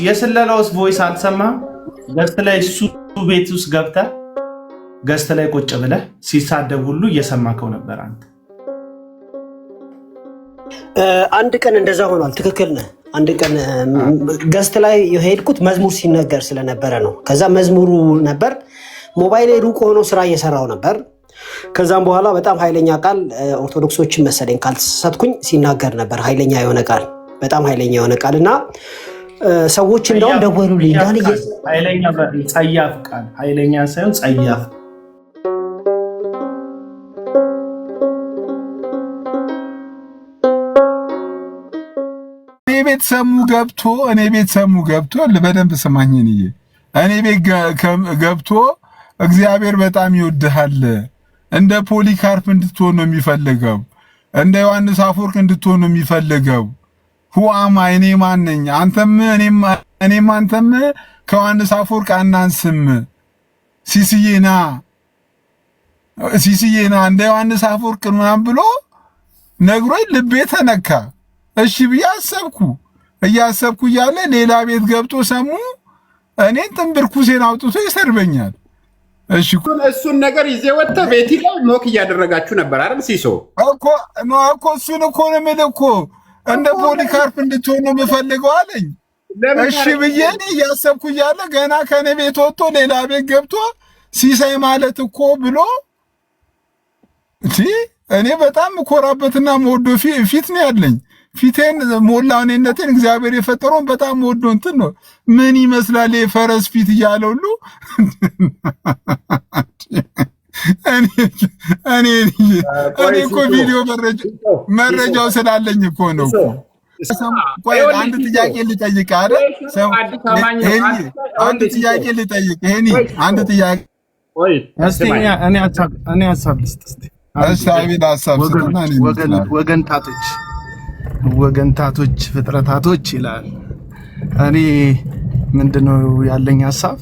የስለላውስ ቮይስ አልሰማህም? ገስት ላይ እሱ ቤት ውስጥ ገብተህ ገስት ላይ ቁጭ ብለህ ሲሳደብ ሁሉ እየሰማከው ነበር አንተ። አንድ ቀን እንደዛ ሆኗል። ትክክል ነህ። አንድ ቀን ገስት ላይ የሄድኩት መዝሙር ሲነገር ስለነበረ ነው። ከዛ መዝሙሩ ነበር፣ ሞባይል ሩቅ ሆኖ ስራ እየሰራው ነበር። ከዛም በኋላ በጣም ኃይለኛ ቃል ኦርቶዶክሶችን መሰለኝ ካልተሳሳትኩኝ ሲናገር ነበር። ኃይለኛ የሆነ ቃል፣ በጣም ኃይለኛ የሆነ ቃል እና ሰዎች እንደውም ደወሉልኝ። ኃይለኛ ጸያፍ ቃል፣ ኃይለኛ ሳይሆን ጸያፍ። እኔ ቤት ሰሙ ገብቶ በደንብ ስማኝን እኔ ቤት ገብቶ እግዚአብሔር በጣም ይወድሃል፣ እንደ ፖሊካርፕ እንድትሆን ነው የሚፈልገው፣ እንደ ዮሐንስ አፈወርቅ እንድትሆን ነው የሚፈልገው። ሁአማ እኔ ማን ነኝ? እኔም አንተም ከዮሐንስ አፈወርቅ አናንስም። ሲሲዬና እንደ ዮሐንስ አፈወርቅ ምናምን ብሎ ነግሮኝ ልቤ ተነካ። እሺ ብዬ እያሰብኩ እያለ ሌላ ቤት ገብቶ ሰሙ እኔን ጥንብርኩሴን አውጥቶ ይሰርበኛል። እሺ እሱን ነገር ይዘህ ወጥተህ ቤቲ ላይ ሞክ እያደረጋችሁ ነበር አይደል? ሲሶ እኮ እሱን እኮ ነው የምልህ እኮ እንደ ፖሊካርፕ እንድትሆን ነው የምፈልገው አለኝ። እሺ ብዬ እያሰብኩ እያለ ገና ከኔ ቤት ወጥቶ ሌላ ቤት ገብቶ ሲሳይ ማለት እኮ ብሎ እኔ በጣም እኮራበትና መወዶ ፊት ነው ያለኝ። ፊቴን ሞላኔነቴን እግዚአብሔር የፈጠረውን በጣም ወዶ እንትን ነው። ምን ይመስላል የፈረስ ፊት እያለ ሁሉ እኔ እኮ ቪዲዮ መረጃው ስላለኝ እኮ ነው። ቆይ አንድ ጥያቄ ልጠይቅ አይደል? አንድ ጥያቄ ልጠይቅ። አንድ ጥያቄ እኔ ሀሳብ ልስጥ እስኪ። ወገንታቶች ፍጥረታቶች ይላል። እኔ ምንድነው ያለኝ ሀሳብ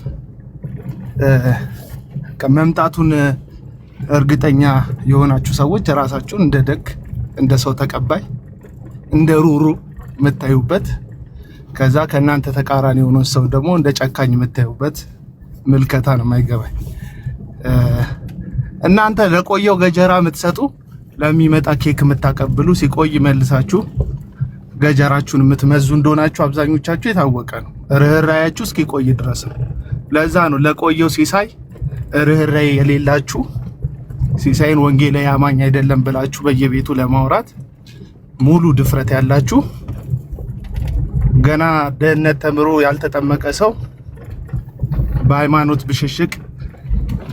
መምጣቱን እርግጠኛ የሆናችሁ ሰዎች ራሳችሁን እንደ ደግ፣ እንደ ሰው ተቀባይ፣ እንደ ሩሩ የምታዩበት፣ ከዛ ከእናንተ ተቃራኒ የሆነው ሰው ደግሞ እንደ ጨካኝ የምታዩበት ምልከታ ነው የማይገባኝ። እናንተ ለቆየው ገጀራ የምትሰጡ፣ ለሚመጣ ኬክ የምታቀብሉ፣ ሲቆይ መልሳችሁ ገጀራችሁን የምትመዙ እንደሆናችሁ አብዛኞቻችሁ የታወቀ ነው። ርህራያችሁ እስኪቆይ ድረስ ነው። ለዛ ነው ለቆየው ሲሳይ ርህራይ የሌላችሁ፣ ሲሳይን ወንጌላዊ አማኝ አይደለም ብላችሁ በየቤቱ ለማውራት ሙሉ ድፍረት ያላችሁ፣ ገና ደህንነት ተምሮ ያልተጠመቀ ሰው በሃይማኖት ብሽሽቅ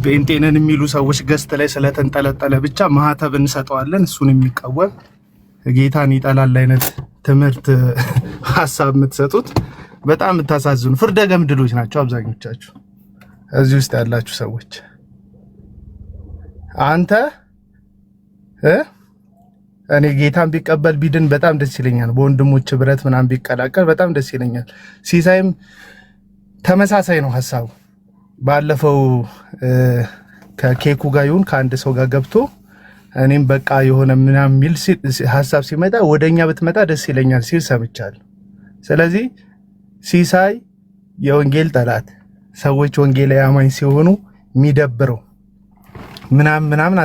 ጴንጤንን የሚሉ ሰዎች ገስት ላይ ስለተንጠለጠለ ብቻ ማህተብ እንሰጠዋለን እሱን የሚቃወም ጌታን ይጠላል አይነት ትምህርት ሐሳብ የምትሰጡት በጣም የምታሳዝኑ ፍርደ ገምድሎች ናቸው አብዛኞቻችሁ እዚህ ውስጥ ያላችሁ ሰዎች። አንተ እኔ ጌታን ቢቀበል ቢድን በጣም ደስ ይለኛል። በወንድሞች ህብረት ምናምን ቢቀላቀል በጣም ደስ ይለኛል። ሲሳይም ተመሳሳይ ነው ሐሳቡ። ባለፈው ከኬኩ ጋር ይሁን ከአንድ ሰው ጋር ገብቶ እኔም በቃ የሆነ ምናምን ሚል ሐሳብ ሲመጣ ወደኛ ብትመጣ ደስ ይለኛል ሲል ሰምቻለሁ። ስለዚህ ሲሳይ የወንጌል ጠላት፣ ሰዎች ወንጌላዊ አማኝ ሲሆኑ የሚደብረው ምናምን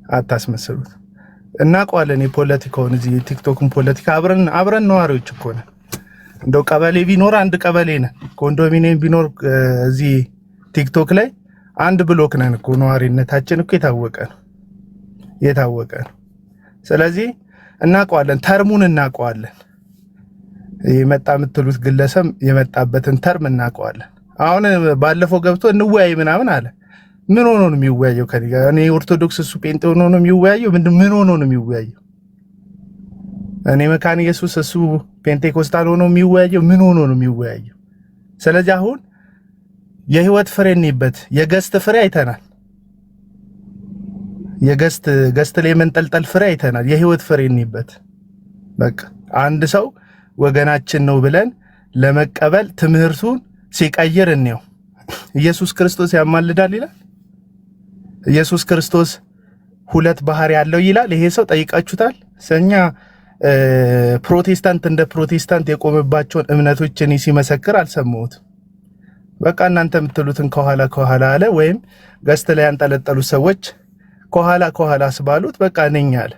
አታስመስሉት። እናውቀዋለን የፖለቲካውን እዚህ የቲክቶክን ፖለቲካ አብረን ነዋሪዎች እኮ ነን። እንደው ቀበሌ ቢኖር አንድ ቀበሌ ነን፣ ኮንዶሚኒየም ቢኖር እዚህ ቲክቶክ ላይ አንድ ብሎክ ነን እኮ። ነዋሪነታችን እኮ የታወቀ ነው። ስለዚህ እናውቀዋለን፣ ተርሙን እናውቀዋለን። የመጣ የምትሉት ግለሰብ የመጣበትን ተርም እናውቀዋለን። አሁን ባለፈው ገብቶ እንወያይ ምናምን አለ። ምን ሆኖ ነው የሚወያየው? ከኔ ጋር እኔ ኦርቶዶክስ እሱ ጴንጤ ሆኖ ነው የሚወያየው? ምን ሆኖ ነው የሚወያየው? እኔ መካነ ኢየሱስ እሱ ፔንቴኮስታል ሆኖ የሚወያየው? ምን ሆኖ ነው የሚወያየው? ስለዚህ አሁን የህይወት ፍሬ እንይበት። የገስት ፍሬ አይተናል። ገስት ላይ መንጠልጠል ፍሬ አይተናል። የህይወት ፍሬ እንይበት። በቃ አንድ ሰው ወገናችን ነው ብለን ለመቀበል ትምህርቱን ሲቀይር እንየው። ኢየሱስ ክርስቶስ ያማልዳል ይላል። ኢየሱስ ክርስቶስ ሁለት ባህሪ ያለው ይላል። ይሄ ሰው ጠይቃችሁታል? ሰኛ ፕሮቴስታንት እንደ ፕሮቴስታንት የቆመባቸውን እምነቶች እኔ ሲመሰክር አልሰማሁትም። በቃ እናንተ የምትሉትን ከኋላ አለ፣ ወይም ገስት ላይ ያንጠለጠሉ ሰዎች ከኋላ አስባሉት። በቃ ነኝ አለ።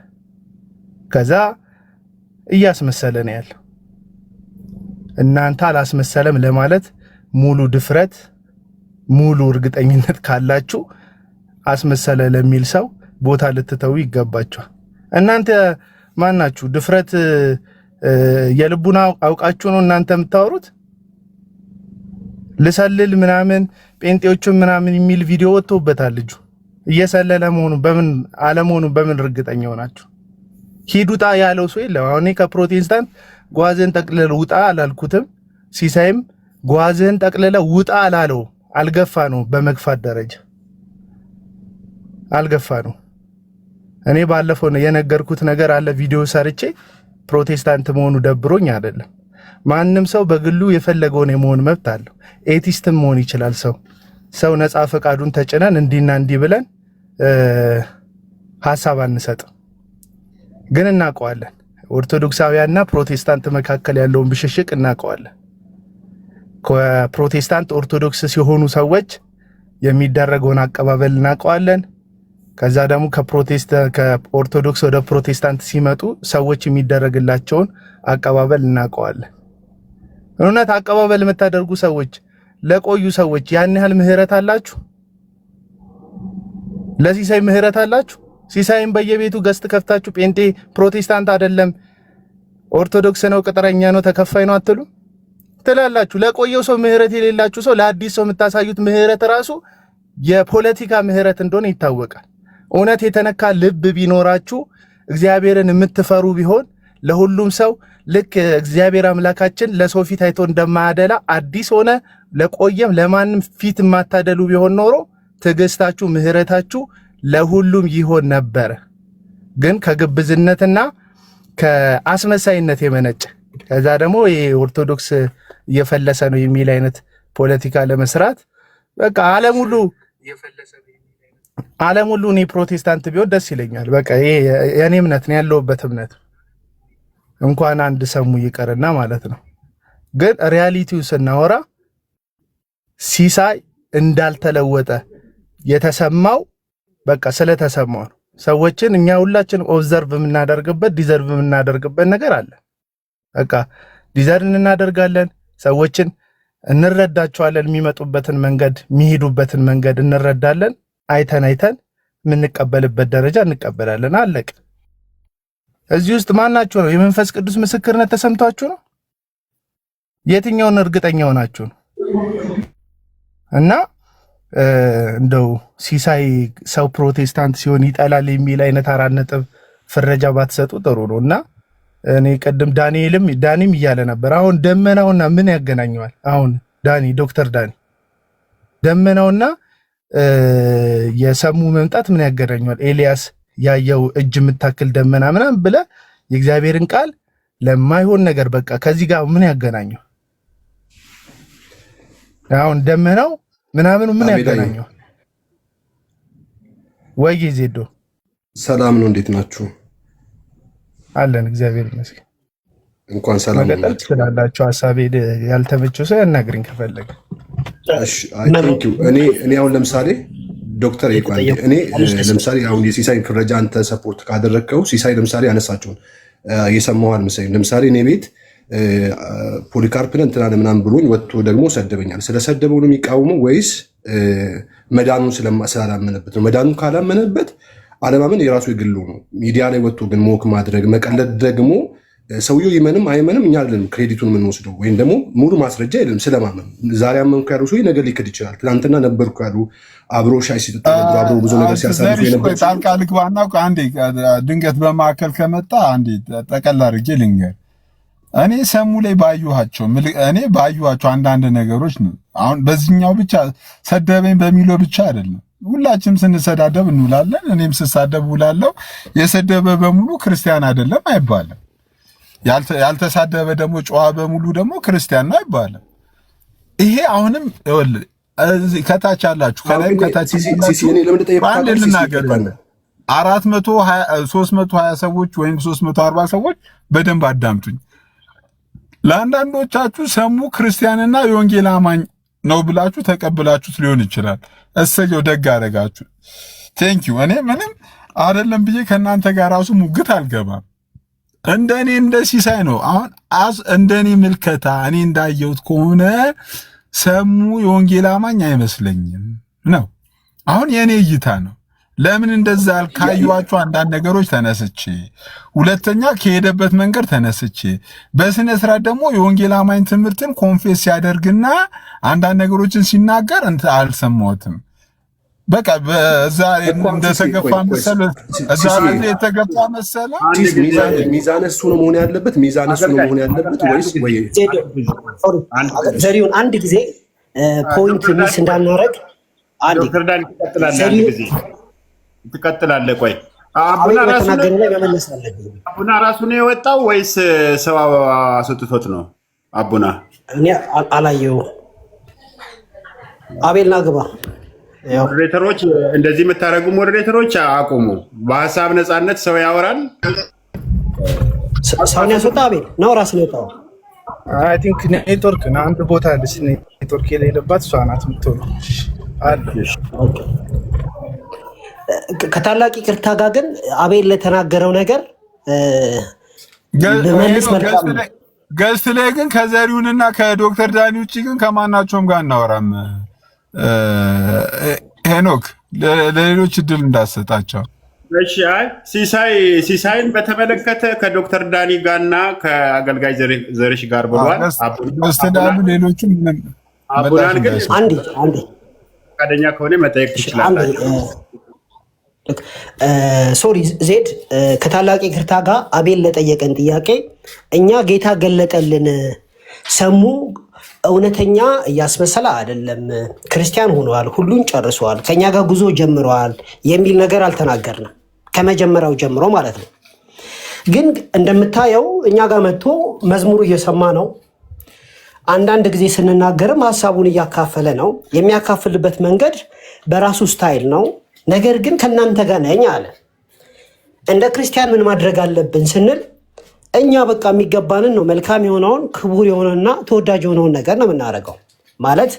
ከዛ እያስመሰለ ነው ያለው። እናንተ አላስመሰለም ለማለት ሙሉ ድፍረት ሙሉ እርግጠኝነት ካላችሁ አስመሰለ ለሚል ሰው ቦታ ልትተው ይገባችኋል። እናንተ ማናችሁ? ድፍረት የልቡና አውቃችሁ ነው እናንተ የምታወሩት? ልሰልል ምናምን ጴንጤዎችን ምናምን የሚል ቪዲዮ ወጥቶበታል። ልጁ እየሰለለ መሆኑ በምን እርግጠኛ ሆናችሁ? ሂድ ውጣ ያለው ሰው የለም። አሁን ከፕሮቴስታንት ጓዝን ጠቅልለ ውጣ አላልኩትም። ሲሳይም ጓዝን ጠቅልለ ውጣ አላለው። አልገፋ ነው፣ በመግፋት ደረጃ አልገፋ ነው። እኔ ባለፈው ነው የነገርኩት ነገር አለ፣ ቪዲዮ ሰርቼ ፕሮቴስታንት መሆኑ ደብሮኝ አይደለም። ማንም ሰው በግሉ የፈለገውን የመሆን መብት አለው። ኤቲስትም መሆን ይችላል። ሰው ነፃ ፈቃዱን ተጭነን እንዲና እንዲህ ብለን ሐሳብ አንሰጥም። ግን እናውቀዋለን፣ ኦርቶዶክሳውያንና ፕሮቴስታንት መካከል ያለውን ብሽሽቅ እናውቀዋለን። ከፕሮቴስታንት ኦርቶዶክስ ሲሆኑ ሰዎች የሚደረገውን አቀባበል እናውቀዋለን። ከዛ ደግሞ ከኦርቶዶክስ ወደ ፕሮቴስታንት ሲመጡ ሰዎች የሚደረግላቸውን አቀባበል እናውቀዋለን። እውነት አቀባበል የምታደርጉ ሰዎች ለቆዩ ሰዎች ያን ያህል ምህረት አላችሁ? ለሲሳይ ምህረት አላችሁ? ሲሳይም በየቤቱ ገስት ከፍታችሁ ጴንጤ ፕሮቴስታንት አይደለም ኦርቶዶክስ ነው ቅጥረኛ ነው ተከፋይ ነው አትሉ ትላላችሁ። ለቆየው ሰው ምህረት የሌላችሁ ሰው ለአዲስ ሰው የምታሳዩት ምህረት ራሱ የፖለቲካ ምህረት እንደሆነ ይታወቃል። እውነት የተነካ ልብ ቢኖራችሁ እግዚአብሔርን የምትፈሩ ቢሆን ለሁሉም ሰው ልክ እግዚአብሔር አምላካችን ለሰው ፊት አይቶ እንደማያደላ አዲስ ሆነ ለቆየም ለማንም ፊት የማታደሉ ቢሆን ኖሮ ትዕግስታችሁ ምህረታችሁ ለሁሉም ይሆን ነበር። ግን ከግብዝነትና ከአስመሳይነት የመነጨ ከዛ ደግሞ የኦርቶዶክስ እየፈለሰ ነው የሚል አይነት ፖለቲካ ለመስራት በቃ ዓለም ሁሉ እኔ ፕሮቴስታንት ቢሆን ደስ ይለኛል። በቃ ይሄ የኔ እምነት ነው፣ ያለውበት እምነት እንኳን አንድ ሰሙ ይቀርና ማለት ነው። ግን ሪያሊቲው ስናወራ ሲሳይ እንዳልተለወጠ የተሰማው በቃ ስለተሰማው ነው። ሰዎችን እኛ ሁላችንም ኦብዘርቭ የምናደርግበት ዲዘርቭ የምናደርግበት ነገር አለ። በቃ ዲዘርቭ እናደርጋለን፣ ሰዎችን እንረዳቸዋለን፣ የሚመጡበትን መንገድ የሚሄዱበትን መንገድ እንረዳለን። አይተን የምንቀበልበት ደረጃ እንቀበላለን። አለቅ እዚህ ውስጥ ማናችሁ ነው የመንፈስ ቅዱስ ምስክርነት ተሰምቷችሁ ነው? የትኛውን እርግጠኛ ሆናችሁ ነው? እና እንደው ሲሳይ ሰው ፕሮቴስታንት ሲሆን ይጠላል የሚል አይነት 4 ነጥብ ፍረጃ ባትሰጡ ጥሩ ነው። እና እኔ ቀደም ዳኒም እያለ ነበር። አሁን ደመናውና ምን ያገናኘዋል? አሁን ዶክተር ዳኒ ደመናውና የሰሙ መምጣት ምን ያገናኘዋል? ኤልያስ ያየው እጅ የምታክል ደመና ምናምን ብለ የእግዚአብሔርን ቃል ለማይሆን ነገር በቃ ከዚህ ጋር ምን ያገናኘው? አሁን ደመናው ምናምን ምን ያገናኘው? ወይ ዜዶ ሰላም ነው፣ እንዴት ናችሁ? አለን እግዚአብሔር ይመስገን። እንኳን ሰላም ነው ትላላችሁ። ሐሳቤ ያልተመቸው ሰው ያናግረኝ ከፈለገ። እሺ ቴንክ ዩ። እኔ አሁን ለምሳሌ ዶክተር ይቋል እኔ ለምሳሌ አሁን የሲሳይን ፍረጃ አንተ ሰፖርት ካደረከው ሲሳይ ለምሳሌ ያነሳቸውን የሰማዋል መሰለኝ። ለምሳሌ እኔ ቤት ፖሊካርፕን እንትና ምናምን ብሎኝ ወጥቶ ደግሞ ሰደበኛል። ስለሰደበው ነው የሚቃወመው ወይስ መዳኑን ስላላመነበት ነው? መዳኑን ካላመነበት አለማመን የራሱ የግሉ ነው። ሚዲያ ላይ ወጥቶ ግን ሞክ ማድረግ መቀለድ ደግሞ ሰውየው ይመንም አይመንም እኛ አይደለም ክሬዲቱን የምንወስደው፣ ወይም ደግሞ ሙሉ ማስረጃ የለም ስለማመን። ዛሬ አመንኩ ያሉ ሰው ነገር ሊክድ ይችላል። ትናንትና ነበርኩ ያሉ አብሮ ሻይ ሲጠጣ ነበር፣ አብሮ ብዙ ነገር ሲያሳልፉ የነበር። ጣልቃ ልግባና አንዴ ድንገት በማዕከል ከመጣ አንዴ ጠቀል አድርጌ ልንገር። እኔ ሰሙ ላይ ባዩዋቸው አንዳንድ ነገሮች ነው። አሁን በዚህኛው ብቻ ሰደበኝ በሚለው ብቻ አይደለም። ሁላችንም ስንሰዳደብ እንውላለን። እኔም ስሳደብ ውላለሁ። የሰደበ በሙሉ ክርስቲያን አይደለም አይባልም። ያልተሳደበ ደግሞ ጨዋ በሙሉ ደግሞ ክርስቲያን ነው አይባልም። ይሄ አሁንም ከታች አላችሁ ከላይም ከታች 320 ሰዎች ወይም 340 ሰዎች በደንብ አዳምጡኝ። ለአንዳንዶቻችሁ ሰሙ ክርስቲያንና የወንጌል አማኝ ነው ብላችሁ ተቀብላችሁት ሊሆን ይችላል። እሰየው፣ ደግ አደረጋችሁ። ቴንኪው። እኔ ምንም አይደለም ብዬ ከእናንተ ጋር ራሱ ሙግት አልገባም። እንደኔ እንደ ሲሳይ ነው። አሁን እንደኔ ምልከታ እኔ እንዳየሁት ከሆነ ሰሙ የወንጌል አማኝ አይመስለኝም ነው። አሁን የኔ እይታ ነው። ለምን እንደዛ ካዩዋቸው አንዳንድ ነገሮች ተነስቼ፣ ሁለተኛ ከሄደበት መንገድ ተነስቼ፣ በስነ ስርዓት ደግሞ የወንጌል አማኝ ትምህርትን ኮንፌስ ሲያደርግና አንዳንድ ነገሮችን ሲናገር አልሰማሁትም። በቃ በዛ እንደተገፋ መሰለ፣ እዛ የተገፋ መሰለ። ሚዛን እሱ ነው መሆን ያለበት፣ ሚዛን እሱ ነው መሆን ያለበት ወይስ ወይ ዘሪሁን አንድ ጊዜ ፖይንት ሚስ እንዳናረግ ዶክተር ዳን ትቀጥላለህ። ቆይ አቡና ራሱ ነው የወጣው ወይስ ሰው አስወጥቶት ነው? አቡና እኔ አላየው። አቤልና ግባ። ሞዴሬተሮች፣ እንደዚህ የምታደርጉ ሞዴሬተሮች አቁሙ። በሀሳብ ነፃነት ሰው ያወራል። ሰውን ያስወጣ አቤል ነው ራስ ነው የወጣው። አይ ቲንክ ኔትወርክ ነው። አንድ ቦታ አለች ኔትወርክ የሌለባት እሷ ናት የምትሆነው። ኦኬ። ከታላቅ ይቅርታ ጋር ግን አቤል ለተናገረው ነገር ገስት ላይ ግን ከዘሪሁንና ከዶክተር ዳኒ ውጭ ግን ከማናቸውም ጋር እናወራም። ሄኖክ ለሌሎች እድል እንዳሰጣቸው። እሺ። አይ ሲሳይን በተመለከተ ከዶክተር ዳኒ ጋርና ከአገልጋይ ዘርሽ ጋር ብሏል። አስተዳሉ ሌሎችም አቡናን ግን አንዴ ፈቃደኛ ከሆነ መጠየቅ ትችላላችሁ። ሶሪ ዜድ፣ ከታላቅ ይቅርታ ጋር አቤል ለጠየቀን ጥያቄ እኛ ጌታ ገለጠልን፣ ሰሙ እውነተኛ እያስመሰለ አይደለም፣ ክርስቲያን ሆነዋል፣ ሁሉን ጨርሰዋል፣ ከኛ ጋር ጉዞ ጀምረዋል የሚል ነገር አልተናገርንም፣ ከመጀመሪያው ጀምሮ ማለት ነው። ግን እንደምታየው እኛ ጋር መጥቶ መዝሙሩ እየሰማ ነው። አንዳንድ ጊዜ ስንናገርም ሀሳቡን እያካፈለ ነው። የሚያካፍልበት መንገድ በራሱ ስታይል ነው። ነገር ግን ከእናንተ ጋር ነኝ አለ። እንደ ክርስቲያን ምን ማድረግ አለብን ስንል እኛ በቃ የሚገባንን ነው። መልካም የሆነውን ክቡር የሆነና ተወዳጅ የሆነውን ነገር ነው የምናደርገው። ማለት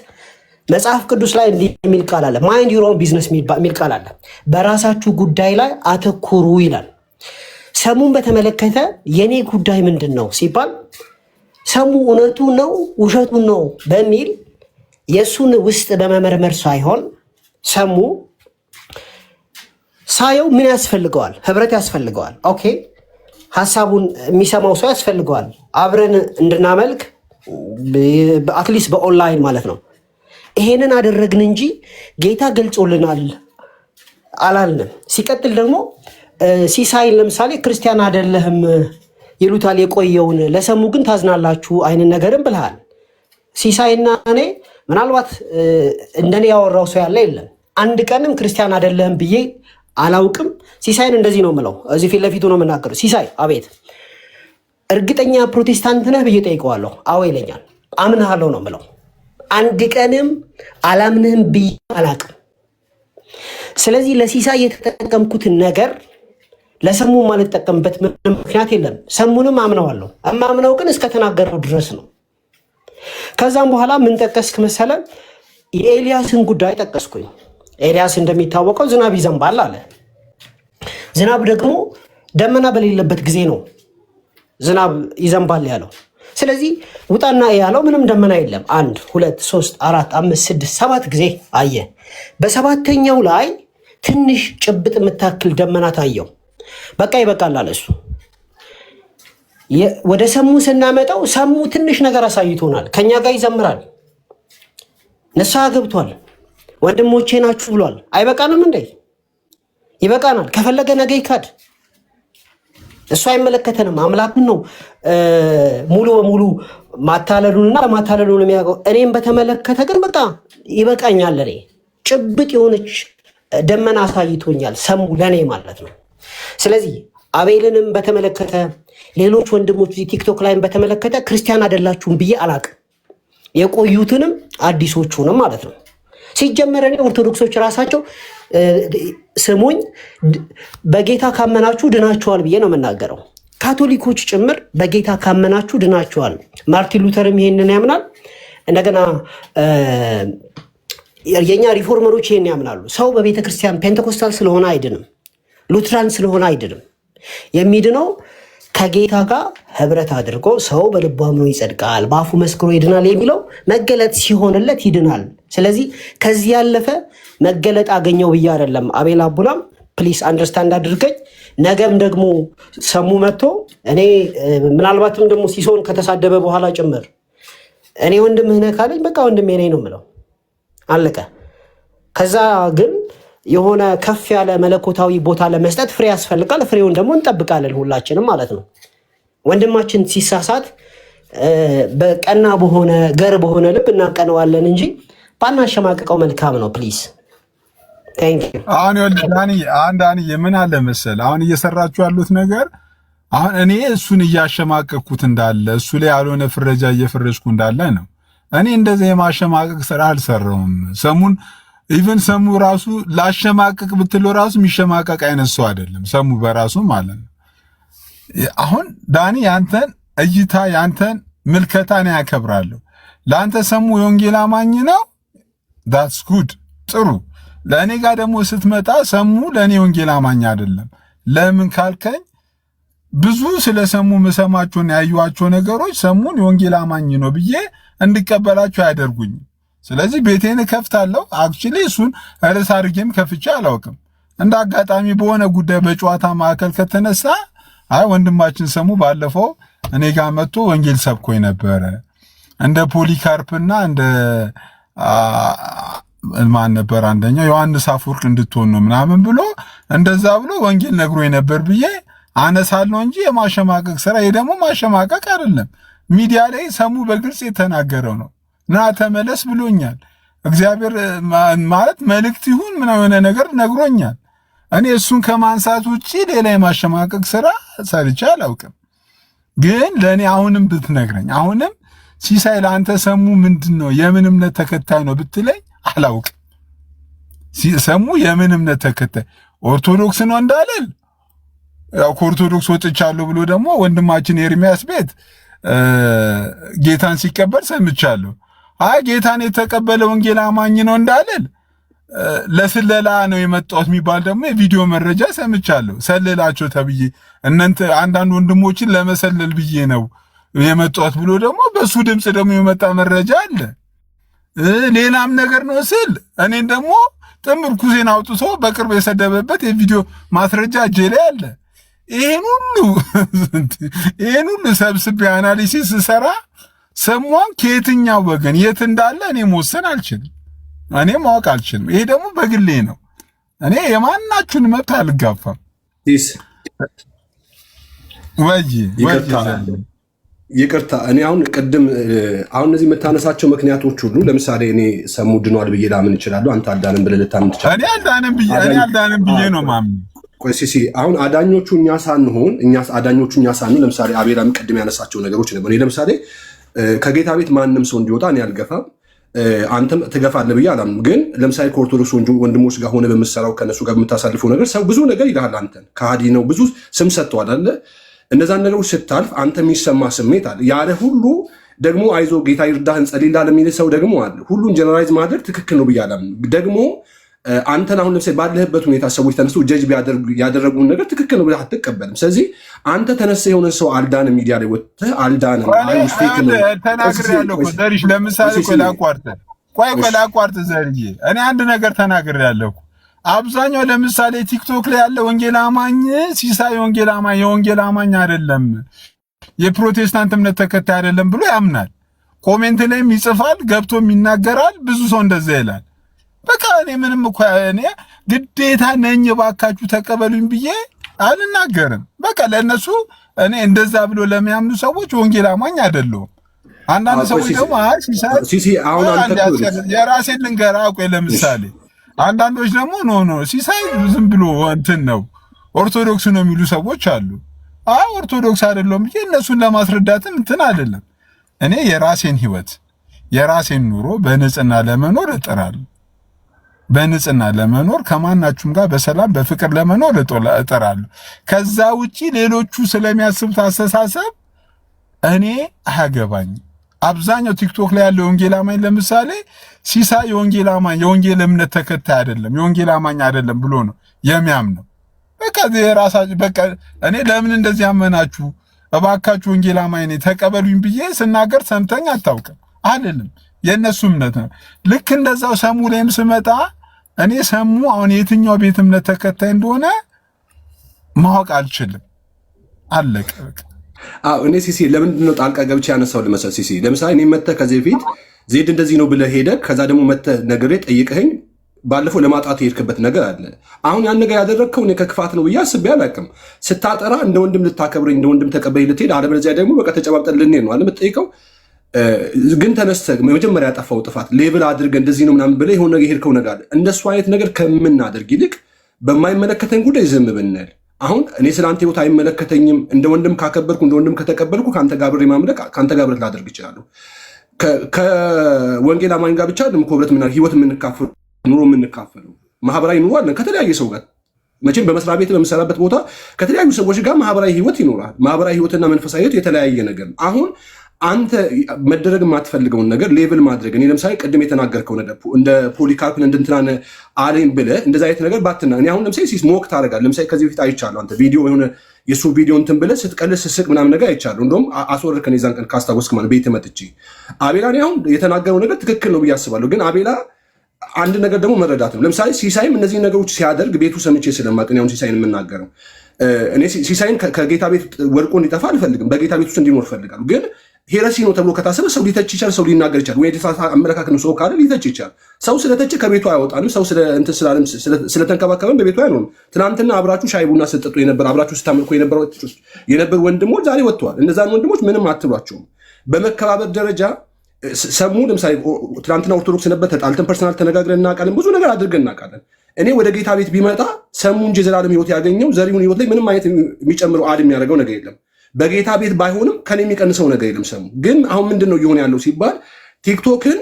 መጽሐፍ ቅዱስ ላይ እንዲህ የሚል ቃል አለ፣ ማይንድ ዩር ኦውን ቢዝነስ የሚል ቃል አለ። በራሳችሁ ጉዳይ ላይ አተኩሩ ይላል። ሰሙን በተመለከተ የኔ ጉዳይ ምንድን ነው ሲባል ሰሙ እውነቱ ነው ውሸቱን ነው በሚል የእሱን ውስጥ በመመርመር ሳይሆን ሰሙ ሳየው ምን ያስፈልገዋል? ህብረት ያስፈልገዋል። ኦኬ፣ ሀሳቡን የሚሰማው ሰው ያስፈልገዋል። አብረን እንድናመልክ አትሊስት በኦንላይን ማለት ነው። ይሄንን አደረግን እንጂ ጌታ ገልጾልናል አላልንም። ሲቀጥል ደግሞ ሲሳይን ለምሳሌ ክርስቲያን አይደለህም ይሉታል የቆየውን፣ ለሰሙ ግን ታዝናላችሁ አይነት ነገርም ብልሃል። ሲሳይና እኔ ምናልባት እንደኔ ያወራው ሰው ያለ የለም። አንድ ቀንም ክርስቲያን አይደለህም ብዬ አላውቅም። ሲሳይን እንደዚህ ነው ምለው፣ እዚህ ፊት ለፊቱ ነው የምናገረው። ሲሳይ አቤት እርግጠኛ ፕሮቴስታንት ነህ ብዬ ጠይቀዋለሁ። አዎ ይለኛል። አምንሃለሁ ነው ምለው። አንድ ቀንም አላምንህም ብዬ አላውቅም። ስለዚህ ለሲሳይ የተጠቀምኩትን ነገር ለሰሙ ማልጠቀምበት ምንም ምክንያት የለም። ሰሙንም አምነዋለሁ። እማምነው ግን እስከተናገረው ድረስ ነው። ከዛም በኋላ ምን ጠቀስክ መሰለ? የኤልያስን ጉዳይ ጠቀስኩኝ። ኤልያስ እንደሚታወቀው ዝናብ ይዘንባል አለ። ዝናብ ደግሞ ደመና በሌለበት ጊዜ ነው ዝናብ ይዘንባል ያለው። ስለዚህ ውጣና ያለው ምንም ደመና የለም። 1 2 3 4 5 6 7 ጊዜ አየ። በሰባተኛው ላይ ትንሽ ጭብጥ የምታክል ደመና ታየው። በቃ ይበቃል አለ እሱ። ወደ ሰሙ ስናመጣው ሰሙ ትንሽ ነገር አሳይቶናል። ከኛ ጋር ይዘምራል፣ ንስሐ ገብቷል፣ ወንድሞቼ ናችሁ ብሏል። አይበቃንም እንዴ? ይበቃናል። ከፈለገ ነገ ይካድ፣ እሱ አይመለከተንም። አምላክን ነው ሙሉ በሙሉ ማታለሉንና ለማታለሉን የሚያውቀው። እኔም በተመለከተ ግን በቃ ይበቃኛል። እኔ ጭብጥ የሆነች ደመና አሳይቶኛል ሰሙ ለእኔ ማለት ነው። ስለዚህ አቤልንም በተመለከተ ሌሎች ወንድሞች ቲክቶክ ላይም በተመለከተ ክርስቲያን አይደላችሁም ብዬ አላቅም። የቆዩትንም አዲሶቹንም ማለት ነው። ሲጀመር እኔ ኦርቶዶክሶች ራሳቸው ስሙኝ፣ በጌታ ካመናችሁ ድናችኋል ብዬ ነው የምናገረው። ካቶሊኮች ጭምር በጌታ ካመናችሁ ድናችኋል። ማርቲን ሉተርም ይሄንን ያምናል። እንደገና የኛ ሪፎርመሮች ይሄን ያምናሉ። ሰው በቤተ ክርስቲያን ፔንቴኮስታል ስለሆነ አይድንም፣ ሉትራን ስለሆነ አይድንም። የሚድነው ከጌታ ጋር ህብረት አድርጎ ሰው በልቡ አምኖ ይጸድቃል፣ በአፉ መስክሮ ይድናል የሚለው መገለጥ ሲሆንለት ይድናል። ስለዚህ ከዚህ ያለፈ መገለጥ አገኘው ብዬ አይደለም። አቤል አቡላም ፕሊስ አንደርስታንድ አድርገኝ። ነገም ደግሞ ሰሙ መጥቶ እኔ ምናልባትም ደግሞ ሲሶን ከተሳደበ በኋላ ጭምር እኔ ወንድምህ ነህ ካለኝ በቃ ወንድሜ ነኝ ነው የምለው፣ አለቀ። ከዛ ግን የሆነ ከፍ ያለ መለኮታዊ ቦታ ለመስጠት ፍሬ ያስፈልጋል። ፍሬውን ደግሞ እንጠብቃለን ሁላችንም ማለት ነው። ወንድማችን ሲሳሳት በቀና በሆነ ገር በሆነ ልብ እናቀነዋለን እንጂ ባናሸማቅቀው መልካም ነው። ፕሊዝ አሁን ዳኒ ምን አለ መሰል አሁን እየሰራችሁ ያሉት ነገር አሁን እኔ እሱን እያሸማቀቅኩት እንዳለ እሱ ላይ ያልሆነ ፍረጃ እየፈረጅኩ እንዳለ ነው። እኔ እንደዚህ የማሸማቀቅ ስራ አልሰራውም። ሰሙን ኢቭን ሰሙ ራሱ ላሸማቀቅ ብትለው ራሱ የሚሸማቀቅ አይነት ሰው አይደለም ሰሙ በራሱ ማለት ነው። አሁን ዳኒ ያንተን እይታ ያንተን ምልከታ ነው ያከብራለሁ። ለአንተ ሰሙ የወንጌል አማኝ ነው። that's good ጥሩ። ለእኔ ጋር ደግሞ ስትመጣ ሰሙ ለእኔ ወንጌል አማኝ አይደለም። ለምን ካልከኝ ብዙ ስለ ሰሙ መሰማቸውን ያዩዋቸው ነገሮች ሰሙን የወንጌል አማኝ ነው ብዬ እንድቀበላቸው አያደርጉኝም። ስለዚህ ቤቴን ከፍታለሁ። አክቹሊ እሱን ርዕስ አድርጌም ከፍቼ አላውቅም። እንደ አጋጣሚ በሆነ ጉዳይ በጨዋታ ማዕከል ከተነሳ አይ ወንድማችን ሰሙ ባለፈው እኔ ጋር መጥቶ ወንጌል ሰብኮኝ ነበረ እንደ ፖሊካርፕና እንደ ማን ነበር አንደኛው ዮሐንስ አፈወርቅ እንድትሆን ነው ምናምን ብሎ እንደዛ ብሎ ወንጌል ነግሮኝ ነበር ብዬ አነሳለሁ እንጂ የማሸማቀቅ ስራ ይሄ ደግሞ ማሸማቀቅ አይደለም። ሚዲያ ላይ ሰሙ በግልጽ የተናገረው ነው። ና ተመለስ ብሎኛል። እግዚአብሔር ማለት መልእክት ይሁን ምን የሆነ ነገር ነግሮኛል። እኔ እሱን ከማንሳት ውጪ ሌላ የማሸማቀቅ ስራ ሰርቼ አላውቅም። ግን ለእኔ አሁንም ብትነግረኝ አሁንም ሲሳይ ለአንተ ሰሙ ምንድነው የምን እምነት ተከታይ ነው ብትለኝ አላውቅም። ሰሙ የምን እምነት ተከታይ ኦርቶዶክስ ነው እንዳልል ያው ከኦርቶዶክስ ወጥቻለሁ ብሎ ደግሞ ወንድማችን ኤርሚያስ ቤት ጌታን ሲቀበል ሰምቻለሁ። አይ ጌታን የተቀበለ ወንጌል አማኝ ነው እንዳልል ለስለላ ነው የመጣሁት የሚባል ደግሞ የቪዲዮ መረጃ ሰምቻለሁ። ሰለላቸው ተብዬ እናንተ አንዳንድ ወንድሞችን ለመሰለል ብዬ ነው የመጣሁት ብሎ ደግሞ በሱ ድምጽ ደግሞ የመጣ መረጃ አለ። ሌላም ነገር ነው ስል እኔን ደግሞ ጥምር ኩዜን አውጥቶ በቅርብ የሰደበበት የቪዲዮ ማስረጃ እጄ ላይ አለ። ይሄን ሁሉ ሰብስቤ አናሊሲስ ሰራ ሰሟን ከየትኛው ወገን የት እንዳለ እኔ መወሰን አልችልም። እኔ ማወቅ አልችልም። ይሄ ደግሞ በግሌ ነው። እኔ የማናችሁን መብት አልጋፋም። ይቅርታ እኔ አሁን ቅድም አሁን እነዚህ የምታነሳቸው ምክንያቶች ሁሉ ለምሳሌ እኔ ሰሙ ድኗል ብዬ ላምን እችላለሁ። አንተ አልዳንም ብለህ ልታምን ትችላለህ። እኔ አልዳንም ብዬ ነው ማምን። ቆይ ሲሲ አሁን አዳኞቹ እኛ ሳንሆን ለምሳሌ አቤላም ቅድም ያነሳቸው ነገሮች ነበር። እኔ ለምሳሌ ከጌታ ቤት ማንም ሰው እንዲወጣ እኔ አልገፋም፣ አንተም ትገፋለህ ብዬ አላምንም። ግን ለምሳሌ ከኦርቶዶክስ ወንድሞች ጋር ሆነ በምትሰራው ከነሱ ጋር የምታሳልፈው ነገር ሰው ብዙ ነገር ይልሃል። አንተን ከሃዲ ነው ብዙ ስም ሰጥተዋል አለ። እነዛን ነገሮች ስታልፍ አንተ የሚሰማ ስሜት አለ። ያለ ሁሉ ደግሞ አይዞ ጌታ ይርዳህ እንጸልይልሃል የሚል ሰው ደግሞ አለ። ሁሉን ጀነራይዝ ማድረግ ትክክል ነው ብዬ አላምንም። ደግሞ አንተን አሁን ለምሳሌ ባለህበት ሁኔታ ሰዎች ተነስተው ጀጅ ያደረጉን ነገር ትክክል ነው ብለህ አትቀበልም። ስለዚህ አንተ ተነስተህ የሆነ ሰው አልዳነ ሚዲያ ላይ ወጥተህ አልዳነም ተናግሬያለሁ እኮ ዘርሽ ለምሳሌ ቆይ ላቋርጥ ዘርዬ እኔ አንድ ነገር ተናግሬያለሁ። አብዛኛው ለምሳሌ ቲክቶክ ላይ ያለ ወንጌል አማኝ ሲሳይ የወንጌል አማኝ አይደለም የፕሮቴስታንት እምነት ተከታይ አይደለም ብሎ ያምናል። ኮሜንት ላይም ይጽፋል፣ ገብቶም ይናገራል። ብዙ ሰው እንደዛ ይላል። በቃ እኔ ምንም እኮ እኔ ግዴታ ነኝ ባካችሁ ተቀበሉኝ ብዬ አልናገርም። በቃ ለነሱ እኔ እንደዛ ብሎ ለሚያምኑ ሰዎች ወንጌል አማኝ አይደለም። አንዳንድ ሰዎች ደግሞ ሲሲ አሁን አንተ የራሴን ልንገራ ቆይ ለምሳሌ አንዳንዶች ደግሞ ኖ ሲሳይ ዝም ብሎ እንትን ነው ኦርቶዶክስ ነው የሚሉ ሰዎች አሉ። ኦርቶዶክስ አይደለም ብዬ እነሱን ለማስረዳትም እንትን አይደለም። እኔ የራሴን ህይወት የራሴን ኑሮ በንጽህና ለመኖር እጥራለሁ። በንጽህና ለመኖር ከማናችሁም ጋር በሰላም በፍቅር ለመኖር እጥራለሁ። ከዛ ውጪ ሌሎቹ ስለሚያስቡት አስተሳሰብ እኔ አያገባኝም። አብዛኛው ቲክቶክ ላይ ያለው የወንጌል አማኝ ለምሳሌ ሲሳይ የወንጌል አማኝ የወንጌል እምነት ተከታይ አይደለም የወንጌል አማኝ አይደለም ብሎ ነው የሚያምነው። በቃ የራሳችሁ በቃ እኔ ለምን እንደዚህ ያመናችሁ እባካችሁ ወንጌል አማኝ ነኝ ተቀበሉኝ ብዬ ስናገር ሰምተኝ አታውቅም አይደለም። የእነሱ እምነት ነው። ልክ እንደዛው ሰሙ ላይም ስመጣ እኔ ሰሙ አሁን የትኛው ቤት እምነት ተከታይ እንደሆነ ማወቅ አልችልም። አለቀ በቃ። እኔ ሲሲ ለምንድን ነው ጣልቃ ገብቼ ያነሳው ለመሰል ሲሲ ለምሳሌ እኔ መተህ ከዚህ በፊት ዜድ እንደዚህ ነው ብለህ ሄደህ ከዛ ደግሞ መተህ ነግሬ ጠይቀኸኝ ባለፈው ለማጣት የሄድክበት ነገር አለ። አሁን ያን ነገር ያደረግከው እኔ ከክፋት ነው ብዬ አስቤ አላውቅም። ስታጠራ እንደ ወንድም ልታከብረኝ እንደ ወንድም ተቀበይ ልትሄድ አለበለዚያ ደግሞ በቃ ተጨባብጠን ልንሄድ ነው አለ የምትጠይቀው። ግን ተነስተህ መጀመሪያ ያጠፋው ጥፋት ሌብል አድርገህ እንደዚህ ነው ምናምን ብለህ የሆነ ነገር የሄድከው ነገር አለ። እንደሱ አይነት ነገር ከምናደርግ ይልቅ በማይመለከተኝ ጉዳይ ዝም ብንል። አሁን እኔ ስለ አንተ ህይወት አይመለከተኝም። እንደ ወንድም ካከበርኩ እንደ ወንድም ከተቀበልኩ ከአንተ ጋር ብሬ ማምለክ ከአንተ ጋር ብሬ ላደርግ ይችላሉ። ከወንጌል አማኝ ጋር ብቻ ደግሞ ህብረት ህይወት የምንካፈሉ ኑሮ የምንካፈሉ ማህበራዊ ኑሮ አለን ከተለያየ ሰው ጋር። መቼም በመስሪያ ቤት በምሰራበት ቦታ ከተለያዩ ሰዎች ጋር ማህበራዊ ህይወት ይኖራል። ማህበራዊ ህይወትና መንፈሳዊ ህይወት የተለያየ ነገር ነው። አሁን አንተ መደረግ የማትፈልገውን ነገር ሌቭል ማድረግ እኔ ለምሳሌ ቅድም የተናገርከው ነገር እንደ ፖሊካርፕን እንድንትናነ አለኝ ብለህ እንደዛ አይነት ነገር ባትና እኔ አሁን ለምሳሌ ሲስሞክ ታደርጋለህ። ለምሳሌ ከዚህ በፊት አይቻለሁ አንተ ቪዲዮ የሆነ የሱ ቪዲዮ እንትን ብለህ ስትቀልስ ስስቅ ምናምን ነገር አይቻለሁ። እንደውም አስወርድከን የዛን ቀን ካስታወስክ ማለት ቤት መጥቼ አቤላ እኔ አሁን የተናገረው ነገር ትክክል ነው ብዬ አስባለሁ። ግን አቤላ አንድ ነገር ደግሞ መረዳት ነው። ለምሳሌ ሲሳይም እነዚህ ነገሮች ሲያደርግ ቤቱ ሰምቼ ስለማቅ እኔ አሁን ሲሳይን የምናገረው እኔ ሲሳይን ከጌታ ቤት ወድቆ እንዲጠፋ አልፈልግም። በጌታ ቤት ውስጥ እንዲኖር እፈልጋለሁ። ግን ሄረሲ ነው ተብሎ ከታሰበ ሰው ሊተች ይችላል፣ ሰው ሊናገር ይችላል። ወይ አመለካከት ነው ሰው ካለ ሊተች ይችላል። ሰው ስለተች ከቤቱ አይወጣንም። ሰው ስለተንከባከበን በቤቱ አይኖርም። ትናንትና አብራችሁ ሻይ ቡና ስትጠጡ የነበር አብራችሁ ስታመልኩ የነበር ወንድሞች ዛሬ ወጥተዋል። እነዛን ወንድሞች ምንም አትሏቸውም። በመከባበር ደረጃ ሰሙ ለምሳሌ ትናንትና ኦርቶዶክስ ነበር፣ ተጣልተን ፐርሰናል ተነጋግረን እናውቃለን፣ ብዙ ነገር አድርገን እናውቃለን። እኔ ወደ ጌታ ቤት ቢመጣ ሰሙ እንጂ የዘላለም ህይወት ያገኘው ዘሪሁን ህይወት ላይ ምንም አይነት የሚጨምረው አድ የሚያደርገው ነገር የለም። በጌታ ቤት ባይሆንም ከኔ የሚቀንሰው ነገር የለም። ሰሙ ግን አሁን ምንድን ነው እየሆነ ያለው ሲባል ቲክቶክን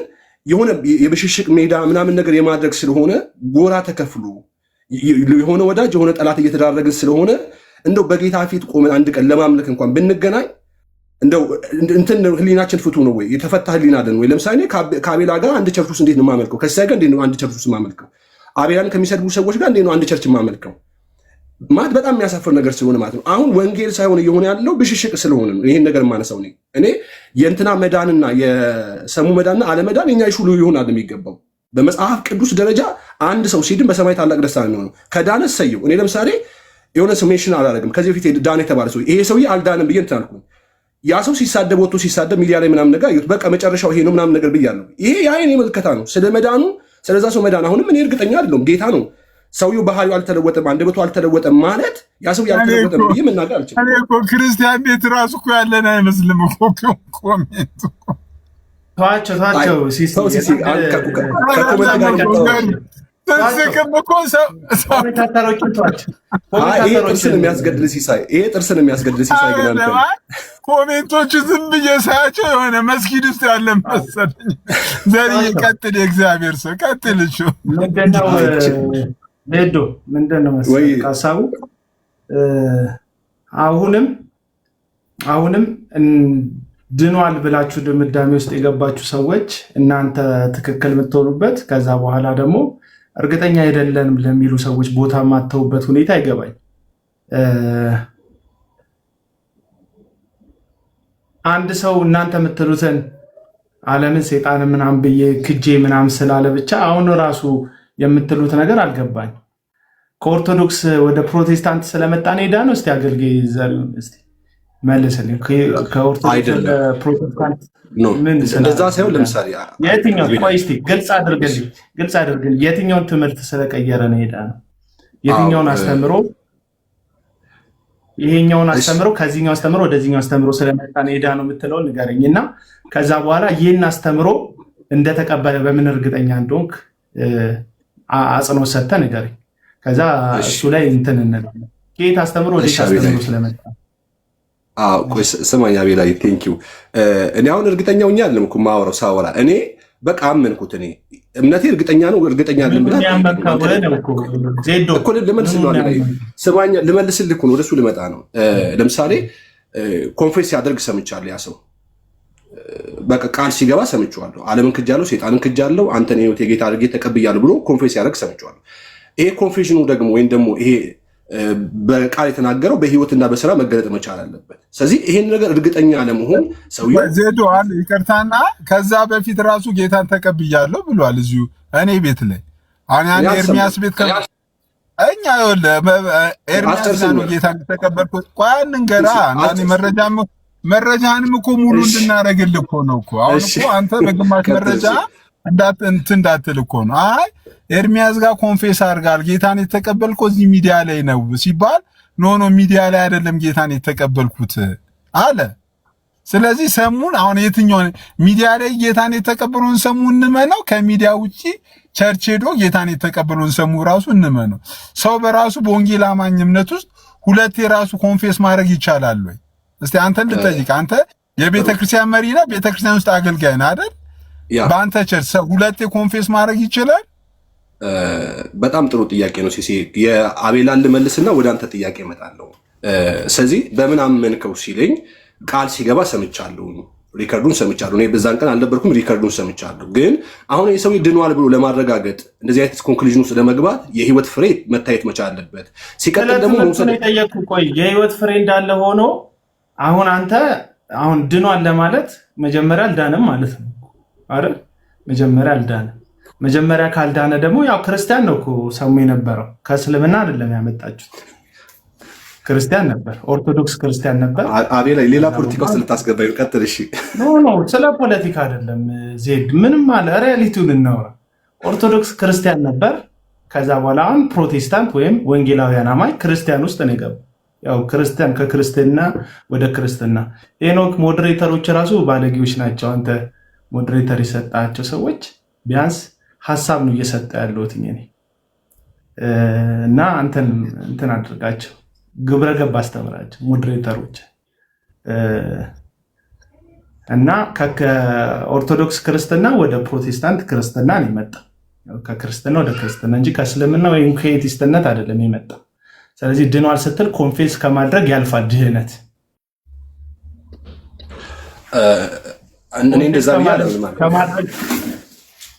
የሆነ የብሽሽቅ ሜዳ ምናምን ነገር የማድረግ ስለሆነ ጎራ ተከፍሎ የሆነ ወዳጅ የሆነ ጠላት እየተዳረግን ስለሆነ እንደው በጌታ ፊት ቆመን አንድ ቀን ለማምለክ እንኳን ብንገናኝ እንደው እንትን ህሊናችን ፍቱ ነው ወይ የተፈታ ህሊና አለን ወይ? ለምሳሌ ከአቤላ ጋር አንድ ቸርች ውስጥ እንዴት ነው የማመልከው? ከሲሳይ ጋር እንዴት ነው አንድ ቸርች ውስጥ የማመልከው? አቤላን ከሚሰድቡ ሰዎች ጋር እንዴት ነው አንድ ቸርች የማመልከው? ማለት በጣም የሚያሳፍር ነገር ስለሆነ ማለት ነው። አሁን ወንጌል ሳይሆን እየሆነ ያለው ብሽሽቅ ስለሆነ ነው ይሄን ነገር የማነሳው። እኔ የእንትና መዳንና የሰሙ መዳንና አለመዳን የኛ ይሹ ይሆናል የሚገባው። በመጽሐፍ ቅዱስ ደረጃ አንድ ሰው ሲድን በሰማይ ታላቅ ደስታ ነው የሚሆነው። ከዳነ ሰየው። እኔ ለምሳሌ የሆነ ሰው ሜንሽን አላደርግም። ከዚህ በፊት ዳነ የተባለ ሰው ይሄ ሰውዬ አልዳንም ብዬ እንትን አልኩኝ። ያ ሰው ሲሳደብ ወጥቶ ሲሳደብ ሚዲያ ላይ ምናምን ነገር አዩት። በቃ መጨረሻው ይሄ ነው ምናምን ነገር ብያለሁ። ይሄ የአይን የመልከታ ነው ስለ መዳኑ ስለዛ ሰው መዳን። አሁንም እኔ እርግጠኛ አይደለሁም። ጌታ ነው ሰውየው ባህሪው አልተለወጠም፣ አንደበቱ አልተለወጠም ማለት ያ ሰው ያልተለወጠም ብዬ መናገር አልችልም። እኔ እኮ ክርስቲያን ቤት ራሱ እኮ ያለን አይመስልም እኮ ኮሜንቱ። ተዋቸው ይሄ ጥርስን የሚያስገድል ሲሳይ ግን ኮሜንቶቹ ዝም ብዬ ሳያቸው የሆነ መስጊድ ውስጥ ያለ መሰለኝ። ዘርዬ ቀጥል፣ የእግዚአብሔር ሰው ቀጥል። ምንድነው ሌዶ ምንድነው መሰለህ ሀሳቡ? አሁንም ድኗል ብላችሁ ድምዳሜ ውስጥ የገባችሁ ሰዎች እናንተ ትክክል የምትሆኑበት ከዛ በኋላ ደግሞ እርግጠኛ አይደለንም ለሚሉ ሰዎች ቦታ ማተውበት ሁኔታ አይገባኝ። አንድ ሰው እናንተ የምትሉትን ዓለምን ሰይጣን ምናምን ብዬ ክጄ ምናምን ስላለ ብቻ አሁን ራሱ የምትሉት ነገር አልገባኝ። ከኦርቶዶክስ ወደ ፕሮቴስታንት ስለመጣን ሄዳ ነው። እስቲ አገልጋይ ዘሪሁን እስቲ መልስልኝ። ከኦርቶዶክስ ወደ ፕሮቴስታንት እንደዛ ሳይሆን ለምሳሌ የትኛው ቆይ እስቲ ግልጽ አድርግልኝ። የትኛውን ትምህርት ስለቀየረ ነው ሄዳ ነው? የትኛውን አስተምሮ ይሄኛውን አስተምሮ ከዚህኛው አስተምሮ ወደዚህኛው አስተምሮ ስለመጣን ሄዳ ነው የምትለውን ንገረኝ እና ከዛ በኋላ ይህን አስተምሮ እንደተቀበለ በምን እርግጠኛ እንደሆንክ አጽንኦት ሰጥተህ ንገረኝ። ከዛ እሱ ላይ እንትን እንላለን። ከየት አስተምሮ ወዴት አስተምሮ ስለመጣ ስማኝ አቤላ ቴንኪው። እኔ አሁን እርግጠኛ ሆኜ አይደለም እኮ የማወራው ሳወራ እኔ በቃ አመንኩት። እኔ እምነቴ እርግጠኛ ነው አይደለም ብላ እኮ ልመልስልህ ነው፣ ወደሱ ልመጣ ነው። ለምሳሌ ኮንፌስ ሲያደርግ ሰምቻለሁ። ያ ሰው በቃ ቃል ሲገባ ሰምቼዋለሁ። ዓለምን ክጃለሁ፣ ሰይጣንን ክጃለሁ፣ አንተን የህይወት የጌታ አድርጌ ተቀብያለሁ ብሎ ኮንፌስ ሲያደርግ ሰምቼዋለሁ። ይሄ ኮንፌሽኑ ደግሞ ወይም ደግሞ ይሄ በቃል የተናገረው በህይወትና በስራ መገለጥ መቻል አለበት። ስለዚህ ይሄን ነገር እርግጠኛ ለመሆን ሰውዬው ዜዶ አለ ይቅርታና ከዛ በፊት ራሱ ጌታን ተቀብያለሁ ብሏል። እዚሁ እኔ ቤት ላይ አሁን ኤርሚያስ ቤት እኛ ይወለ ኤርሚያስ ነው ጌታን ተቀበልኩት። ቋን እንገራ አንዳንዴ መረጃንም እኮ ሙሉ እንድናረግልህ እኮ ነው እኮ። አሁን እኮ አንተ በግማሽ መረጃ እንዳትል እኮ ነው። አይ ኤርሚያስ ጋር ኮንፌስ አድርጋል ጌታን የተቀበልኩት እዚህ ሚዲያ ላይ ነው ሲባል ኖ ሚዲያ ላይ አይደለም ጌታን የተቀበልኩት አለ። ስለዚህ ሰሙን አሁን የትኛው ሚዲያ ላይ ጌታን የተቀበለውን ሰሙ እንመነው፣ ከሚዲያ ውጪ ቸርች ሄዶ ጌታን የተቀበለውን ሰሙ ራሱ እንመነው። ሰው በራሱ በወንጌል አማኝ እምነት ውስጥ ሁለቴ ራሱ ኮንፌስ ማድረግ ይቻላል ወይ? እስቲ አንተን ልጠይቅ። አንተ የቤተክርስቲያን መሪ ነህ፣ ቤተክርስቲያን ውስጥ አገልጋይ ነህ አይደል? በአንተ ቸርች ሰው ሁለቴ ኮንፌስ ማድረግ ይችላል? በጣም ጥሩ ጥያቄ ነው ሲሲ። የአቤላን ልመልስና ወደ አንተ ጥያቄ እመጣለሁ። ስለዚህ በምን አመንከው ሲለኝ ቃል ሲገባ ሰምቻለሁ፣ ሪከርዱን ሰምቻለሁ። እኔ በዛን ቀን አልነበርኩም፣ ሪከርዱን ሰምቻለሁ። ግን አሁን የሰው ድኗል ብሎ ለማረጋገጥ እንደዚህ አይነት ኮንክሉዥን ውስጥ ለመግባት የህይወት ፍሬ መታየት መቻል አለበት። ሲቀጥል ደግሞ ቆይ የህይወት ፍሬ እንዳለ ሆኖ አሁን አንተ አሁን ድኗል ለማለት መጀመሪያ አልዳንም ማለት ነው አይደል? መጀመሪያ አልዳንም። መጀመሪያ ካልዳነ ደግሞ ያው ክርስቲያን ነው እኮ ሰሙ የነበረው። ከእስልምና አይደለም ያመጣችሁት፣ ክርስቲያን ነበር፣ ኦርቶዶክስ ክርስቲያን ነበር። አቤላ ሌላ ፖለቲካ ውስጥ ልታስገባኝ ነው። ቀጥል። እሺ ኖ ስለ ፖለቲካ አይደለም ዜድ፣ ምንም አለ ሪያሊቲውን እናወራ። ኦርቶዶክስ ክርስቲያን ነበር። ከዛ በኋላ አሁን ፕሮቴስታንት ወይም ወንጌላውያን አማኝ ክርስቲያን ውስጥ ነው የገባው። ያው ክርስቲያን ከክርስትና ወደ ክርስትና። ሄኖክ ሞዴሬተሮች ራሱ ባለጌዎች ናቸው። አንተ ሞዴሬተር የሰጣቸው ሰዎች ቢያንስ ሀሳብ ነው እየሰጠ ያለሁት እኔ እና እንትን አድርጋቸው፣ ግብረ ገብ አስተምራቸው ሞዴሬተሮች እና ከኦርቶዶክስ ክርስትና ወደ ፕሮቴስታንት ክርስትና ነው የመጣው። ከክርስትና ወደ ክርስትና እንጂ ከእስልምና ወይም ከኤቲስትነት አይደለም የመጣው። ስለዚህ ድኗል ስትል ኮንፌስ ከማድረግ ያልፋል ድህነት። እኔ እንደዛ ብያለሁ።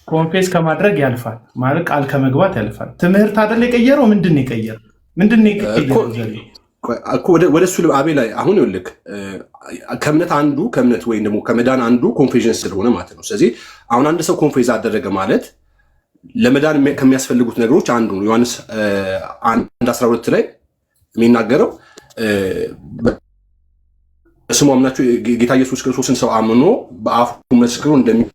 ኮንፌስ ከማድረግ ያልፋል ማለት ቃል ከመግባት ያልፋል። ትምህርት አይደል የቀየረው? ምንድን ነው የቀየረው? ወደ እሱ አቤላ አሁን ይኸውልህ ከእምነት ወይም ደግሞ ከመዳን አንዱ ኮንፌሽን ስለሆነ ማለት ነው። ስለዚህ አሁን አንድ ሰው ኮንፌስ አደረገ ማለት ለመዳን ከሚያስፈልጉት ነገሮች አንዱ ነው። ዮሐንስ 1:12 ላይ የሚናገረው በስሙ አምናችሁ ጌታ ኢየሱስ ክርስቶስን ሰው አምኖ በአፉ መስክሮ እንደሚድን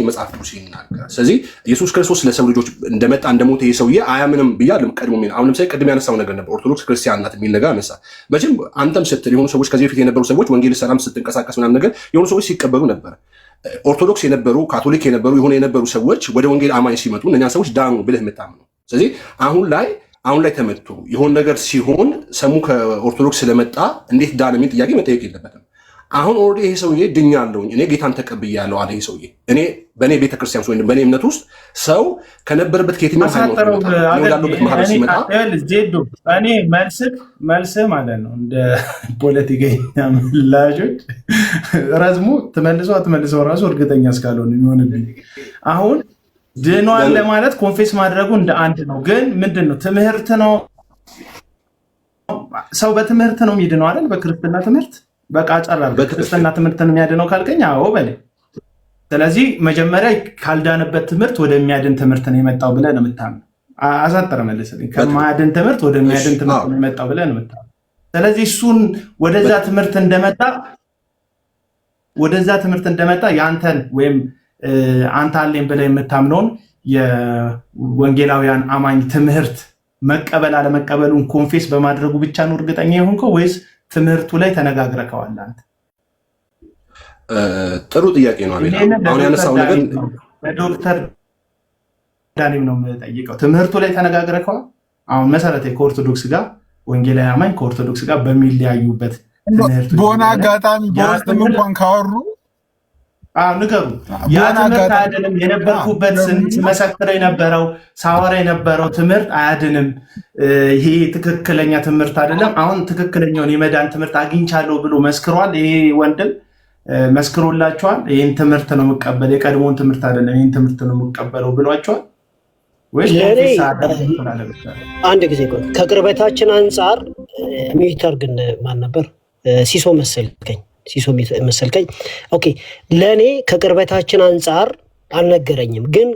የመጽሐፍ ቅዱስ ይናገራል። ስለዚህ ኢየሱስ ክርስቶስ ለሰው ልጆች እንደመጣ እንደሞተ ይሄ ሰውዬ አያምንም ብያለሁ። ቀድሞ አሁን ለምሳሌ ቅድም ያነሳው ነገር ነበር፣ ኦርቶዶክስ ክርስቲያን ናት የሚል ነገር አነሳ። መቼም አንተም ስትል የሆኑ ሰዎች ከዚህ በፊት የነበሩ ሰዎች ወንጌል ሰላም ስትንቀሳቀስ ምናምን ነገር የሆኑ ሰዎች ሲቀበሉ ነበር። ኦርቶዶክስ የነበሩ ካቶሊክ የነበሩ ሰዎች ወደ ወንጌል አማኝ ሲመጡ እነኛ ሰዎች ዳኑ ብለህ የምታምነው። ስለዚህ አሁን ላይ ተመቶ የሆነ ነገር ሲሆን ሰሙ ከኦርቶዶክስ ስለመጣ እንዴት ዳን የሚል ጥያቄ መጠየቅ የለበትም። አሁን ኦልሬዲ ይሄ ሰውዬ ድኛለሁኝ እኔ ጌታን ተቀብያለሁ አለ። ይሄ ሰውዬ በእኔ ቤተክርስቲያን ወይም በእኔ እምነት ውስት ሰው ከነበረበት ከየትኛው ሃይማኖት ማህበር ሲመጣ እኔ መልስ ማለት ነው እንደ ፖለቲከኛ ምላሾች ረዝሙ ትመልሰው ራሱ እርግጠኛ እስካልሆነ የሚሆንብኝ አሁን ድኗል ለማለት ኮንፌስ ማድረጉ እንደ አንድ ነው። ግን ምንድን ነው ትምህርት ነው። ሰው በትምህርት ነው የሚድነው አይደል? በክርስትና ትምህርት በቃ ጨራል። በክርስትና ትምህርት ነው የሚያድነው ካልከኝ አዎ በለ። ስለዚህ መጀመሪያ ካልዳነበት ትምህርት ወደሚያድን ትምህርት ነው የመጣው ብለህ ነው የምታምነው። አሳጠረ መልስልኝ። ከማያድን ትምህርት ወደሚያድን ትምህርት ነው የመጣው ብለህ ነው የምታምነው። ስለዚህ እሱን ወደዛ ትምህርት እንደመጣ የአንተን ወይም አንተ አለኝ ብለህ የምታምነውን የወንጌላውያን አማኝ ትምህርት መቀበል አለመቀበሉን ኮንፌስ በማድረጉ ብቻ ነው እርግጠኛ የሆንከው ወይስ ትምህርቱ ላይ ተነጋግረከዋል? አንተ ጥሩ ጥያቄ ነው። አሁን ያነሳው ነገር ዶክተር ዳኒም ነው የምጠይቀው። ትምህርቱ ላይ ተነጋግረከዋል? አሁን መሰረታዊ ከኦርቶዶክስ ጋር ወንጌላዊ አማኝ ከኦርቶዶክስ ጋር በሚለያዩበት ትምህርት በሆነ አጋጣሚ በውስጥም እንኳን ካወሩ ንገሩ። ያ ትምህርት አያድንም። የነበርኩበት ስመሰክር የነበረው ሳወራ የነበረው ትምህርት አያድንም። ይሄ ትክክለኛ ትምህርት አይደለም። አሁን ትክክለኛውን የመዳን ትምህርት አግኝቻለሁ ብሎ መስክሯል። ይሄ ወንድም መስክሮላቸዋል። ይህን ትምህርት ነው የምቀበለው፣ የቀድሞውን ትምህርት አይደለም ይህን ትምህርት ነው የምቀበለው ብሏቸዋል ወይስ? አንድ ጊዜ ከቅርበታችን አንጻር ሚተር ግን ማን ነበር? ሲሶ መሰልከኝ። ኦኬ ለእኔ ከቅርበታችን አንጻር አልነገረኝም፣ ግን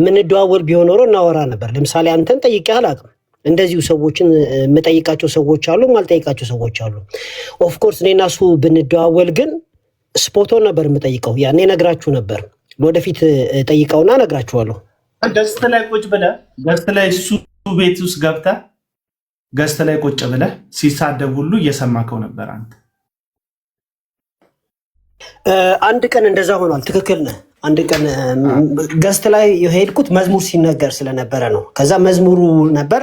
ምንደዋወል ቢሆን ኖሮ እናወራ ነበር። ለምሳሌ አንተን ጠይቄህ አላውቅም። እንደዚሁ ሰዎችን የምጠይቃቸው ሰዎች አሉ፣ ማልጠይቃቸው ሰዎች አሉ። ኦፍኮርስ እኔና እሱ ብንደዋወል ግን ስፖቶን ነበር የምጠይቀው። ያኔ ነግራችሁ ነበር። ለወደፊት ጠይቀውና ነግራችኋለሁ። ገስት ላይ ቁጭ ብለህ ገስት ላይ እሱ ቤት ውስጥ ገብተህ ገስት ላይ ቁጭ ብለህ ሲሳደብ ሁሉ እየሰማከው ነበር አንተ። አንድ ቀን እንደዛ ሆኗል። ትክክል ነህ። አንድ ቀን ገስት ላይ የሄድኩት መዝሙር ሲነገር ስለነበረ ነው። ከዛ መዝሙሩ ነበር፣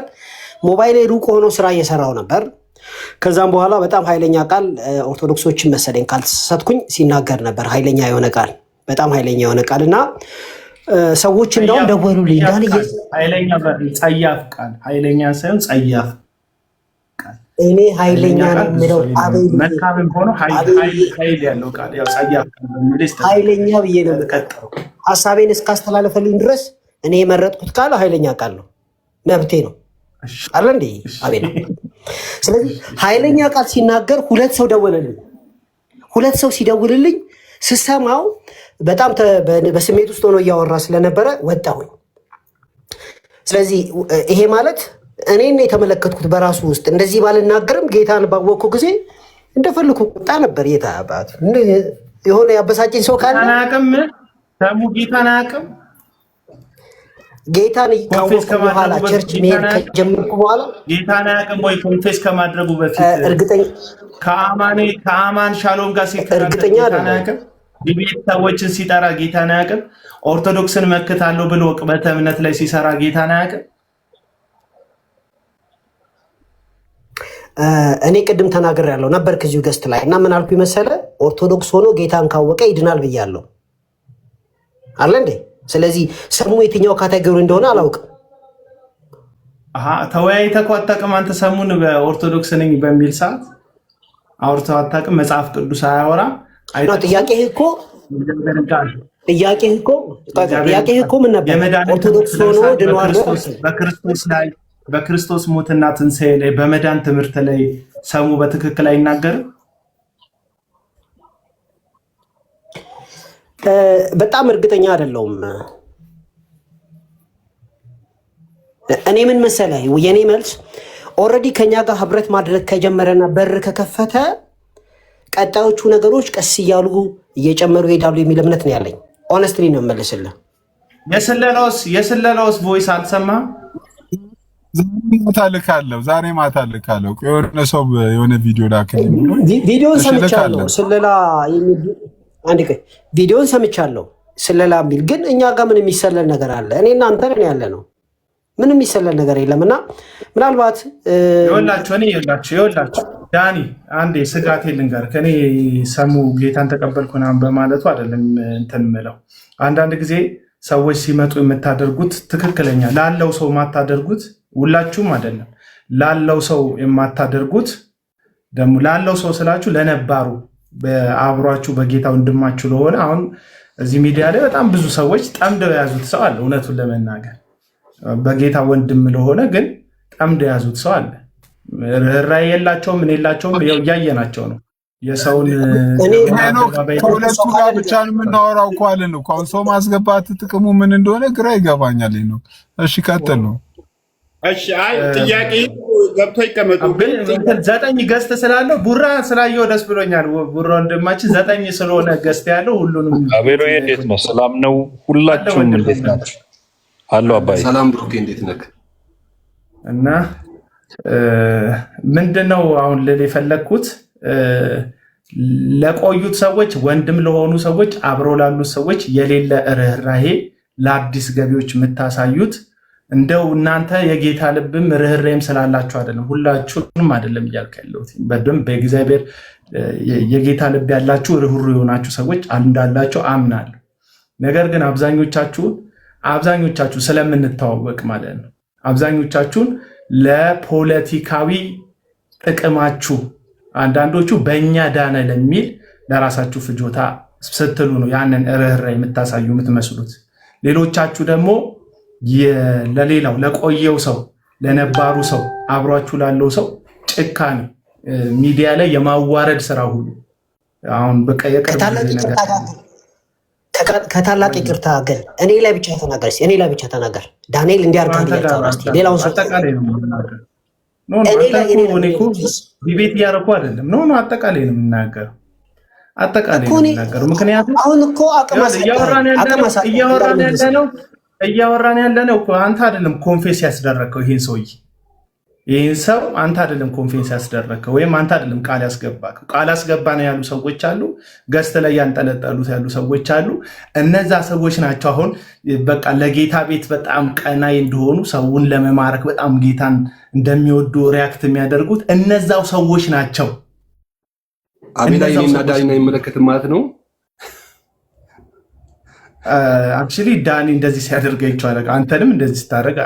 ሞባይል ሩቅ ሆኖ ስራ እየሰራው ነበር። ከዛም በኋላ በጣም ኃይለኛ ቃል ኦርቶዶክሶችን መሰለኝ ካልተሳሳትኩኝ ሲናገር ነበር። ኃይለኛ የሆነ ቃል፣ በጣም ኃይለኛ የሆነ ቃል እና ሰዎች እንደውም ደወሉልኝ። ኃይለኛ ጸያፍ ቃል፣ ኃይለኛ ሳይሆን ጸያፍ ቃል። እኔ ኃይለኛ ነው የምለው መልካምም ሆኖ ኃይል ያለው ቃል ያው ጸያፍ ቃል ኃይለኛ ብዬ ነው የምቀጥለው። ሀሳቤን እስካስተላለፈልኝ ድረስ እኔ የመረጥኩት ቃል ኃይለኛ ቃል ነው፣ መብቴ ነው አለ እንዴ አቤት። ስለዚህ ኃይለኛ ቃል ሲናገር ሁለት ሰው ደወለልኝ። ሁለት ሰው ሲደውልልኝ ስሰማው በጣም በስሜት ውስጥ ሆኖ እያወራ ስለነበረ ወጣሁኝ። ስለዚህ ይሄ ማለት እኔን የተመለከትኩት በራሱ ውስጥ እንደዚህ ባልናገርም ጌታን ባወቅኩ ጊዜ እንደፈልኩ ቁጣ ነበር። የታባት የሆነ ያበሳጨኝ ሰው ካለ አናቅም ሰሙ ጌታን አያውቅም። ጌታን ካወቅኩ በኋላ ቸርች መሄድ ከጀመርኩ በኋላ ጌታን አያውቅም ወይ? ኮንፌስ ከማድረጉ በፊት እርግጠኛ ከአማን ሻሎም ጋር እርግጠኛ አይደለም። ቤት ሰዎችን ሲጠራ ጌታን አያውቅም። ኦርቶዶክስን መክታለሁ ብሎ ቅበተ እምነት ላይ ሲሰራ ጌታን አያውቅም። እኔ ቅድም ተናገር ያለው ነበር ከዚሁ ገስት ላይ እና ምን አልኩ መሰለ? ኦርቶዶክስ ሆኖ ጌታን ካወቀ ይድናል ብያለሁ አለ እንዴ። ስለዚህ ሰሙ የትኛው ካቴጎሪ እንደሆነ አላውቅም። ተወያይተህ እኮ አታውቅም አንተ ሰሙን በኦርቶዶክስ ነኝ በሚል ሰዓት አውርተው አታውቅም። መጽሐፍ ቅዱስ አያወራ። ጥያቄህ እኮ ምን ነበር? ኦርቶዶክስ ሆኖ ድኗል በክርስቶስ ሞትና ትንሣኤ ላይ በመዳን ትምህርት ላይ ሰሙ በትክክል አይናገርም። በጣም እርግጠኛ አይደለሁም። እኔ ምን መሰለህ የኔ መልስ ኦልሬዲ ከኛ ጋር ህብረት ማድረግ ከጀመረና በር ከከፈተ ቀጣዮቹ ነገሮች ቀስ እያሉ እየጨመሩ ይሄዳሉ የሚል እምነት ነው ያለኝ። ኦነስትሊ ነው የምመልስልህ። የስለላውስ ቮይስ አልሰማህም? ዛሬ ማታ ልካለሁ። የሆነ ሰው የሆነ ቪዲዮ ላክልኝ። ቪዲዮን ሰምቻለሁ። ስለላ ቪዲዮን ሰምቻለሁ ስለላ የሚል ግን እኛ ጋር ምን የሚሰለል ነገር አለ? እኔ እናንተ ነን ያለ ነው። ምንም የሚሰለል ነገር የለምና ምናልባት ይኸውላችሁ ዳኒ አንዴ ስጋቴ ልንገርህ። ከኔ ሰሙ ጌታን ተቀበልኩና በማለቱ አይደለም እንትን የምለው። አንዳንድ ጊዜ ሰዎች ሲመጡ የምታደርጉት ትክክለኛ ላለው ሰው የማታደርጉት ሁላችሁም አይደለም ላለው ሰው የማታደርጉት ደግሞ ላለው ሰው ስላችሁ ለነባሩ በአብሯችሁ በጌታ ወንድማችሁ ለሆነ አሁን እዚህ ሚዲያ ላይ በጣም ብዙ ሰዎች ጠምደው የያዙት ሰው አለ። እውነቱን ለመናገር በጌታ ወንድም ለሆነ ግን ጠምደው የያዙት ሰው አለ። ራይ የላቸውም ምን የላቸውም እያየናቸው ነው። የሰውን ከሁለቱ ጋር ብቻ የምናወራው እኮ አለን እኮ አሁን ሰው ማስገባት ጥቅሙ ምን እንደሆነ ግራ ይገባኛል ነው። እሺ ቀጥል ነው። እሺ አይ ጥያቄ ገብቶ ይቀመጡ። ግን 9 ገስት ስላለው ቡራ ስላየው ደስ ብሎኛል። ቡራ ወንድማችን 9 ስለሆነ ገስት ያለው ሁሉንም አቤሮ እንዴት ነው? ሰላም ነው? ሁላችሁም እንዴት ናችሁ? አሎ አባይ ሰላም ብሩኬ እንዴት ነህ? እና ምንድነው አሁን ልል የፈለግኩት ለቆዩት ሰዎች ወንድም ለሆኑ ሰዎች አብሮ ላሉት ሰዎች የሌለ ርህራሄ ለአዲስ ገቢዎች የምታሳዩት እንደው እናንተ የጌታ ልብም ርህራሄም ስላላችሁ አይደለም፣ ሁላችሁንም አይደለም እያልኩ ያለሁት። በደንብ በእግዚአብሔር የጌታ ልብ ያላችሁ ርህሩህ የሆናችሁ ሰዎች እንዳላችሁ አምናለሁ። ነገር ግን አብዛኞቻችሁ ስለምንተዋወቅ ማለት ነው አብዛኞቻችሁን ለፖለቲካዊ ጥቅማችሁ አንዳንዶቹ በእኛ ዳነ ለሚል ለራሳችሁ ፍጆታ ስትሉ ነው ያንን ርህራሄ የምታሳዩ የምትመስሉት። ሌሎቻችሁ ደግሞ ለሌላው ለቆየው ሰው ለነባሩ ሰው አብሯችሁ ላለው ሰው ጭካኔ ሚዲያ ላይ የማዋረድ ስራ ሁሉ አሁን በቃ ከታላቅ ይቅርታ ግን እኔ ላይ ብቻ ተናገር። እኔ ላይ ብቻ ተናገር ዳንኤል እንዲያርጋል ያታውራስቲ ሌላውን ሰው አጠቃላይ ነው የምናገረው። ዲቤት እያደረኩ አይደለም። ኖ አጠቃላይ ነው የምናገረው። አጠቃላይ ነው የምናገረው። ምክንያቱም አሁን እኮ እያወራን ያለነው እኮ አንተ አይደለም ኮንፌስ ያስደረከው ይህን ሰው አንተ አይደለም ኮንፌንስ ያስደረከው ወይም አንተ አይደለም ቃል ያስገባከው። ቃል አስገባን ያሉ ሰዎች አሉ፣ ገስት ላይ ያንጠለጠሉት ያሉ ሰዎች አሉ። እነዛ ሰዎች ናቸው አሁን በቃ ለጌታ ቤት በጣም ቀናይ እንደሆኑ ሰውን ለመማረክ በጣም ጌታን እንደሚወዱ ሪያክት የሚያደርጉት እነዛው ሰዎች ናቸው። አቤላ የኔና ዳኒና ይመለከት ማለት ነው። አክቹሊ ዳኒ እንደዚህ ሲያደርገ ይቻላል። አንተንም እንደዚህ ስታደርግ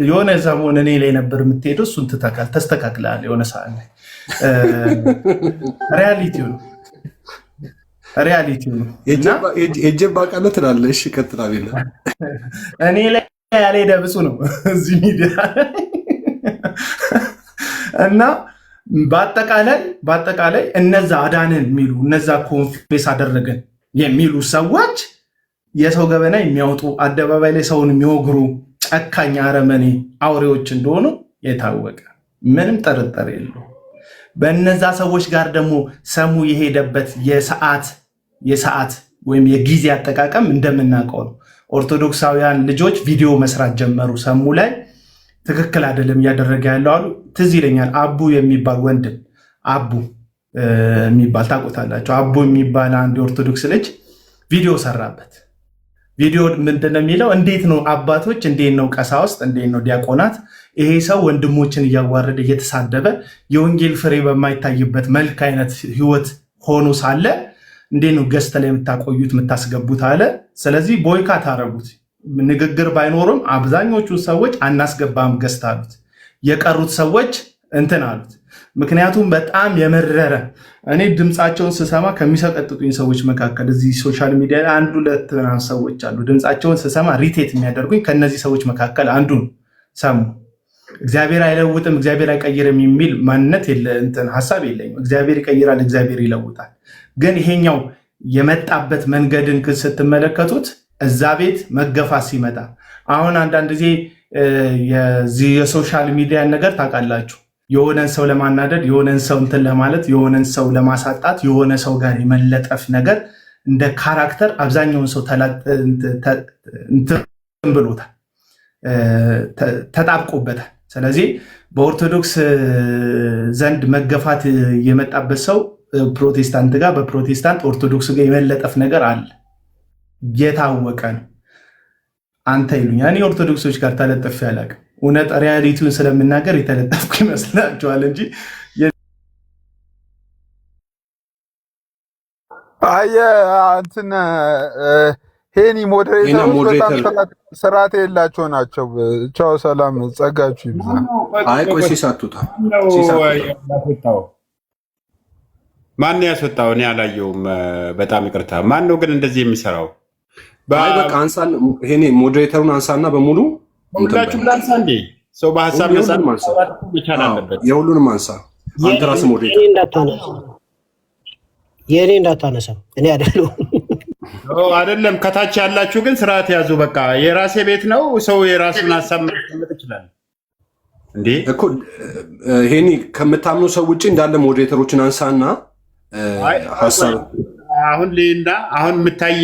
የሆነ ዘመን እኔ ላይ ነበር የምትሄደው። እሱን ተስተካክለሃል። የሆነ ሰዓት ላይ ሪያሊቲው ነው። የጀባ ቃለ ትላለህ። እሺ ቀጥል አቤላ። እኔ ላይ ያልሄደ ብፁዕ ነው እዚህ ሚዲያ እና በአጠቃላይ እነዛ አዳንን የሚሉ እነዛ ኮንፌስ አደረገን የሚሉ ሰዎች የሰው ገበና የሚያወጡ አደባባይ ላይ ሰውን የሚወግሩ ጨካኝ አረመኔ አውሬዎች እንደሆኑ የታወቀ ምንም ጥርጥር የለው። በእነዛ ሰዎች ጋር ደግሞ ሰሙ የሄደበት የሰዓት ወይም የጊዜ አጠቃቀም እንደምናውቀው ነው። ኦርቶዶክሳውያን ልጆች ቪዲዮ መስራት ጀመሩ። ሰሙ ላይ ትክክል አይደለም እያደረገ ያለው አሉ። ትዝ ይለኛል አቡ የሚባል ወንድም አቡ የሚባል ታውቁታላቸው። አቡ የሚባል አንድ የኦርቶዶክስ ልጅ ቪዲዮ ሰራበት። ቪዲዮ ምንድነው የሚለው? እንዴት ነው አባቶች፣ እንዴት ነው ቀሳውስት፣ እንዴት ነው ዲያቆናት ይሄ ሰው ወንድሞችን እያዋረደ እየተሳደበ የወንጌል ፍሬ በማይታይበት መልክ አይነት ህይወት ሆኖ ሳለ እንዴት ነው ገስት ላይ የምታቆዩት የምታስገቡት አለ። ስለዚህ ቦይካት አረጉት። ንግግር ባይኖርም አብዛኞቹ ሰዎች አናስገባም ገስት አሉት። የቀሩት ሰዎች እንትን አሉት። ምክንያቱም በጣም የመረረ እኔ ድምፃቸውን ስሰማ ከሚሰቀጥጡኝ ሰዎች መካከል እዚህ ሶሻል ሚዲያ ላይ አንድ ሁለት ሰዎች አሉ። ድምፃቸውን ስሰማ ሪቴት የሚያደርጉኝ ከነዚህ ሰዎች መካከል አንዱን ሰሙ። እግዚአብሔር አይለውጥም፣ እግዚአብሔር አይቀይርም የሚል ማንነት ሀሳብ የለኝም። እግዚአብሔር ይቀይራል፣ እግዚአብሔር ይለውጣል። ግን ይሄኛው የመጣበት መንገድን ስትመለከቱት እዛ ቤት መገፋት ሲመጣ አሁን አንዳንድ ጊዜ የሶሻል ሚዲያን ነገር ታውቃላችሁ። የሆነን ሰው ለማናደድ፣ የሆነን ሰው እንትን ለማለት፣ የሆነን ሰው ለማሳጣት፣ የሆነ ሰው ጋር የመለጠፍ ነገር እንደ ካራክተር አብዛኛውን ሰው እንትን ብሎታል፣ ተጣብቆበታል። ስለዚህ በኦርቶዶክስ ዘንድ መገፋት የመጣበት ሰው ፕሮቴስታንት ጋር፣ በፕሮቴስታንት ኦርቶዶክስ ጋር የመለጠፍ ነገር አለ፣ የታወቀ ነው። አንተ ይሉኛል እኔ ኦርቶዶክሶች ጋር ተለጠፍ ያላቅም እውነት ሪያሊቲውን ስለምናገር የተለጠፍኩ ይመስላችኋል እንጂ እንትን ሄኒ ሞዴሬተሮች በጣም ስርዓት የሌላቸው ናቸው። ቻው ሰላም ጸጋችሁ ይብዛ። አይ ቆይ ሲሳቱታ ማን ያስወጣው? እኔ አላየውም። በጣም ይቅርታ። ማን ነው ግን እንደዚህ የሚሰራው? አይ በቃ አንሳን ሄኒ ሞዴሬተሩን አንሳና በሙሉ ሁላችሁም ላንሳ እንዴ? ሰው በሀሳብ መሳት መቻል አለበት። የሁሉንም አንሳ። አንተ ራስህ ሞዴሬተር የእኔ እንዳታነሳ እኔ አይደለም። ከታች ያላችሁ ግን ስርዓት ያዙ። በቃ የራሴ ቤት ነው። ሰው የራሱን ሀሳብ ማስቀመጥ ይችላል እንዴ እኮ። ሄኒ ከምታምኑ ሰው ውጭ እንዳለ ሞዴሬተሮችን አንሳና ሀሳብ አሁን ሌንዳ አሁን የምታይ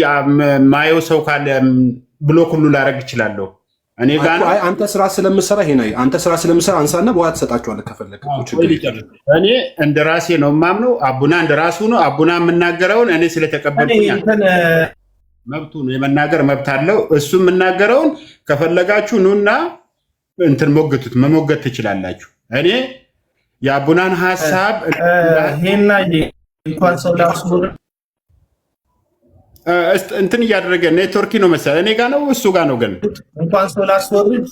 ማየው ሰው ካለ ብሎክ ሁሉ ላደርግ እችላለሁ። እኔ ጋር አንተ ስራ ስለምሰራ አንተ ስራ ስለምሰራ አንሳና በኋላ ትሰጣቸዋለህ ከፈለክ። እኔ እንደ ራሴ ነው የማምነው። አቡና እንደ ራሱ ነው። አቡና የምናገረውን እኔ ስለተቀበልኩኝ መብቱ ነው፣ የመናገር መብት አለው። እሱ የምናገረውን ከፈለጋችሁ ኑና እንትን መሞገት ትችላላችሁ። እኔ የአቡናን ሐሳብ ሄና እንኳን ሰው ላስሙር እንትን እያደረገ ኔትወርክ ነው መሰለኝ። እኔ ጋር ነው እሱ ጋር ነው ግን እንኳን ሰው ላስወርድ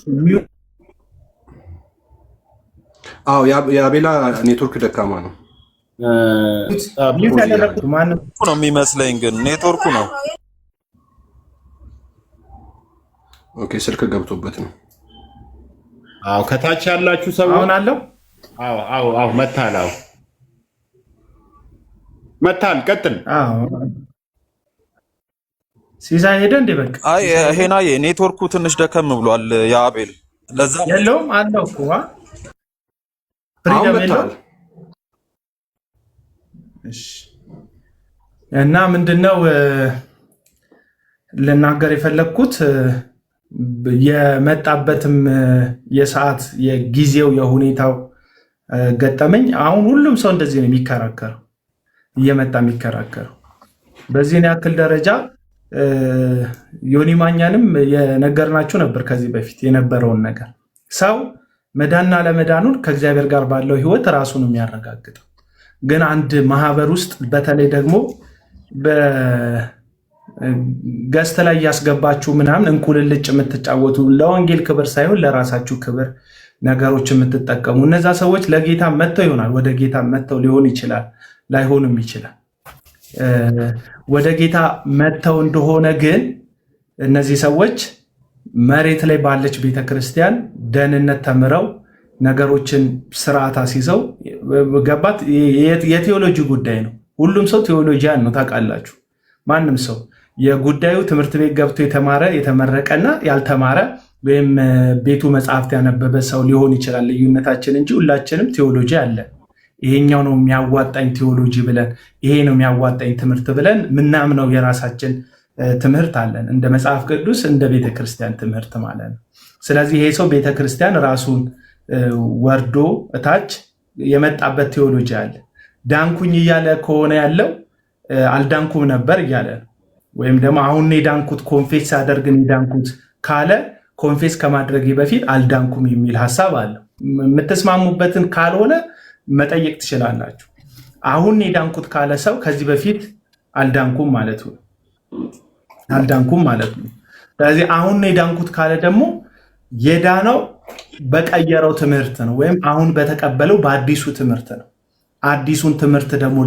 የአቤላ ኔትወርክ ደካማ ነው ነው የሚመስለኝ፣ ግን ኔትወርኩ ነው። ኦኬ ስልክ ገብቶበት ነው። ከታች ያላችሁ ሰው አሁን አለው። መታል ቀጥል። ሲሳይ ሄደ እንዴ? በቃ አይ ሄናዬ ኔትወርኩ ትንሽ ደከም ብሏል። የአቤል ለዛ የለውም አለው እኮ ፍሪደም የለውም። እሺ እና ምንድነው ልናገር የፈለኩት የመጣበትም የሰዓት የጊዜው የሁኔታው ገጠመኝ። አሁን ሁሉም ሰው እንደዚህ ነው የሚከራከረው፣ እየመጣ የሚከራከረው በዚህን ያክል ደረጃ። ዮኒ ማኛንም የነገርናችሁ ነበር ከዚህ በፊት የነበረውን ነገር። ሰው መዳንና ለመዳኑን ከእግዚአብሔር ጋር ባለው ህይወት ራሱ ነው የሚያረጋግጠው። ግን አንድ ማህበር ውስጥ በተለይ ደግሞ በገስት ላይ ያስገባችሁ ምናምን እንቁልልጭ የምትጫወቱ ለወንጌል ክብር ሳይሆን ለራሳችሁ ክብር ነገሮች የምትጠቀሙ እነዛ ሰዎች ለጌታ መጥተው ይሆናል፣ ወደ ጌታ መጥተው ሊሆን ይችላል፣ ላይሆንም ይችላል። ወደ ጌታ መጥተው እንደሆነ ግን እነዚህ ሰዎች መሬት ላይ ባለች ቤተክርስቲያን ደህንነት ተምረው ነገሮችን ስርዓት አስይዘው ገባት። የቴዎሎጂ ጉዳይ ነው። ሁሉም ሰው ቴዎሎጂያን ነው ታውቃላችሁ። ማንም ሰው የጉዳዩ ትምህርት ቤት ገብቶ የተማረ የተመረቀና ያልተማረ ወይም ቤቱ መጽሐፍት ያነበበ ሰው ሊሆን ይችላል ልዩነታችን እንጂ ሁላችንም ቴዎሎጂ አለ። ይሄኛው ነው የሚያዋጣኝ ቴዎሎጂ ብለን ይሄ ነው የሚያዋጣኝ ትምህርት ብለን ምናምነው የራሳችን ትምህርት አለን፣ እንደ መጽሐፍ ቅዱስ እንደ ቤተክርስቲያን ትምህርት ማለት ነው። ስለዚህ ይሄ ሰው ቤተክርስቲያን ራሱን ወርዶ እታች የመጣበት ቴዎሎጂ አለ። ዳንኩኝ እያለ ከሆነ ያለው አልዳንኩም ነበር እያለ ነው። ወይም ደግሞ አሁን ዳንኩት ኮንፌስ ሳደርግን ዳንኩት ካለ ኮንፌስ ከማድረግ በፊት አልዳንኩም የሚል ሐሳብ አለ። የምትስማሙበትን ካልሆነ መጠየቅ ትችላላችሁ። አሁን ዳንኩት ካለ ሰው ከዚህ በፊት አልዳንኩም ማለት ነው። ስለዚህ አሁን ዳንኩት ካለ ደግሞ የዳነው በቀየረው ትምህርት ነው፣ ወይም አሁን በተቀበለው በአዲሱ ትምህርት ነው። አዲሱን ትምህርት ደግሞ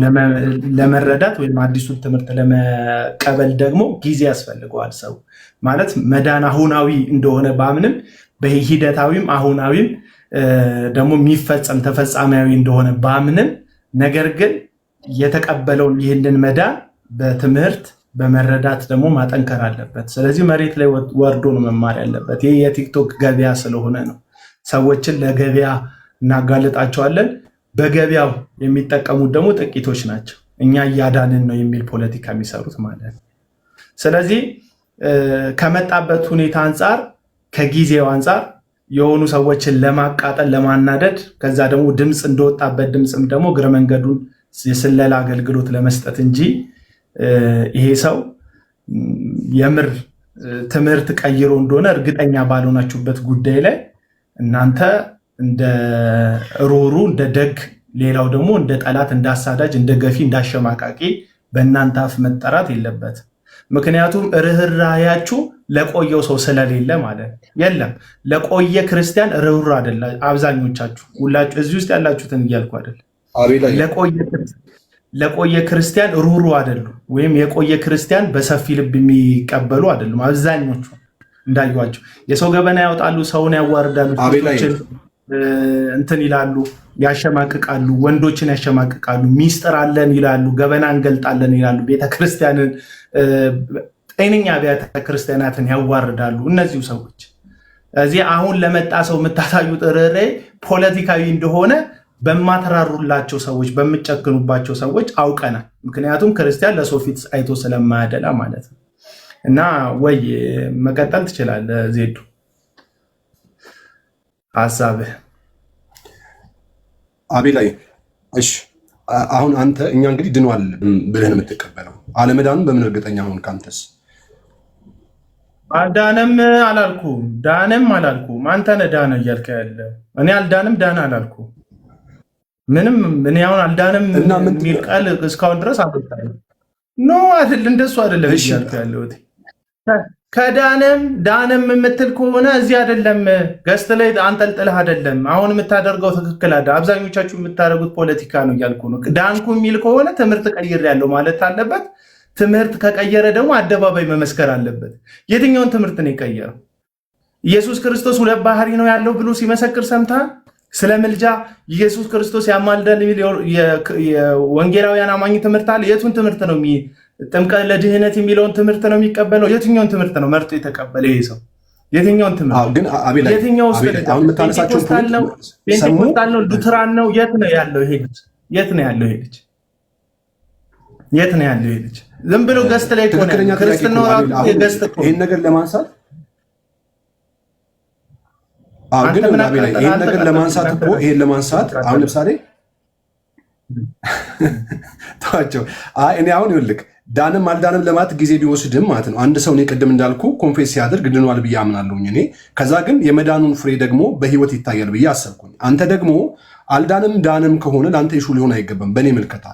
ለመረዳት ወይም አዲሱን ትምህርት ለመቀበል ደግሞ ጊዜ ያስፈልገዋል። ሰው ማለት መዳን አሁናዊ እንደሆነ ባምንም በሂደታዊም አሁናዊም ደግሞ የሚፈጸም ተፈጻሚያዊ እንደሆነ ባምንም፣ ነገር ግን የተቀበለውን ይህንን መዳን በትምህርት በመረዳት ደግሞ ማጠንከር አለበት። ስለዚህ መሬት ላይ ወርዶ ነው መማር ያለበት። ይህ የቲክቶክ ገበያ ስለሆነ ነው። ሰዎችን ለገበያ እናጋልጣቸዋለን። በገበያው የሚጠቀሙት ደግሞ ጥቂቶች ናቸው። እኛ እያዳንን ነው የሚል ፖለቲካ የሚሰሩት ማለት ነው። ስለዚህ ከመጣበት ሁኔታ አንጻር ከጊዜው አንጻር የሆኑ ሰዎችን ለማቃጠል ለማናደድ፣ ከዛ ደግሞ ድምፅ እንደወጣበት ድምፅም ደግሞ እግረ መንገዱን የስለላ አገልግሎት ለመስጠት እንጂ ይሄ ሰው የምር ትምህርት ቀይሮ እንደሆነ እርግጠኛ ባልሆናችሁበት ጉዳይ ላይ እናንተ እንደ ሮሩ እንደ ደግ፣ ሌላው ደግሞ እንደ ጠላት፣ እንደ አሳዳጅ፣ እንደ ገፊ፣ እንደ አሸማቃቂ በእናንተ አፍ መጠራት የለበትም። ምክንያቱም ርህራሄያችሁ ለቆየው ሰው ስለሌለ ማለት የለም። ለቆየ ክርስቲያን ርህሩ አይደለ። አብዛኞቻችሁ ሁላችሁ እዚህ ውስጥ ያላችሁትን እያልኩ አይደለም። ለቆየ ክርስቲያን ሩሩ አይደሉም፣ ወይም የቆየ ክርስቲያን በሰፊ ልብ የሚቀበሉ አይደሉም። አብዛኞቹ እንዳዩዋቸው የሰው ገበና ያወጣሉ፣ ሰውን ያዋርዳሉ፣ እንትን ይላሉ፣ ያሸማቅቃሉ፣ ወንዶችን ያሸማቅቃሉ፣ ሚስጥር አለን ይላሉ፣ ገበና እንገልጣለን ይላሉ፣ ቤተክርስቲያንን ጤነኛ አብያተ ክርስቲያናትን ያዋርዳሉ። እነዚሁ ሰዎች እዚህ አሁን ለመጣ ሰው የምታሳዩት ርህራሄ ፖለቲካዊ እንደሆነ በማተራሩላቸው ሰዎች፣ በምጨክኑባቸው ሰዎች አውቀናል። ምክንያቱም ክርስቲያን ለሰው ፊት አይቶ ስለማያደላ ማለት ነው። እና ወይ መቀጠል ትችላለህ ዜዱ ሀሳብህ። አቤላይ እሺ፣ አሁን አንተ እኛ እንግዲህ ድኗል ብለህ ነው የምትቀበለው። አለመዳኑን በምን እርግጠኛ ሆንክ አንተስ? አልዳንም አላልኩም፣ ዳንም አላልኩም። አንተ ነህ ዳነ እያልክ ያለው። እኔ አልዳንም ዳነ አላልኩም። ምንም እኔ አሁን አልዳንም የሚል ቃል እስካሁን ድረስ አልወጣም። ኖ አይደል፣ እንደሱ አይደለም እያልክ ያለሁት። ዳንም የምትል ከሆነ እዚህ አይደለም ገስት ላይ አንጠልጥለህ አይደለም አሁን የምታደርገው ትክክል አይደል። አብዛኞቻችሁ የምታደርጉት ፖለቲካ ነው እያልኩ ነው። ዳንኩ የሚል ከሆነ ትምህርት ቀይሬያለሁ ማለት አለበት። ትምህርት ከቀየረ ደግሞ አደባባይ መመስከር አለበት። የትኛውን ትምህርት ነው የቀየረው? ኢየሱስ ክርስቶስ ሁለት ባህሪ ነው ያለው ብሎ ሲመሰክር ሰምተሃል? ስለ ምልጃ ኢየሱስ ክርስቶስ ያማልዳል የሚል የወንጌላውያን አማኝ ትምህርት አለ። የቱን ትምህርት ነው ጥምቀት ለድህነት የሚለውን ትምህርት ነው የሚቀበለው? የትኛውን ትምህርት ነው መርጦ የተቀበለ ይሄ ሰው? የትኛውን ትምህርት? የትኛው ፔንቴኮስታል ነው? ሉትራን ነው? የት ነው ያለው ይሄ ልጅ? የት ነው ያለው ይሄ ልጅ? የት ነው ያለው ይሄ ልጅ? ዝም ብሎ ገስት ላይ እኮ ነው ክርስትናው ራሱ የገስት እኮ ይሄን ነገር ለማንሳት ግን ይሄን ነገር ለማንሳት እኮ ይሄን ለማንሳት አሁን ለምሳሌ ታቸው እኔ አሁን ይልክ ዳንም አልዳንም ለማለት ጊዜ ቢወስድም ማለት ነው። አንድ ሰው እኔ ቅድም እንዳልኩ ኮንፌስ ሲያደርግ ድኗል ብዬ አምናለሁኝ እኔ። ከዛ ግን የመዳኑን ፍሬ ደግሞ በህይወት ይታያል ብዬ አሰብኩኝ። አንተ ደግሞ አልዳንም ዳንም ከሆነ ለአንተ ይሹ ሊሆን አይገባም በእኔ ምልከታ።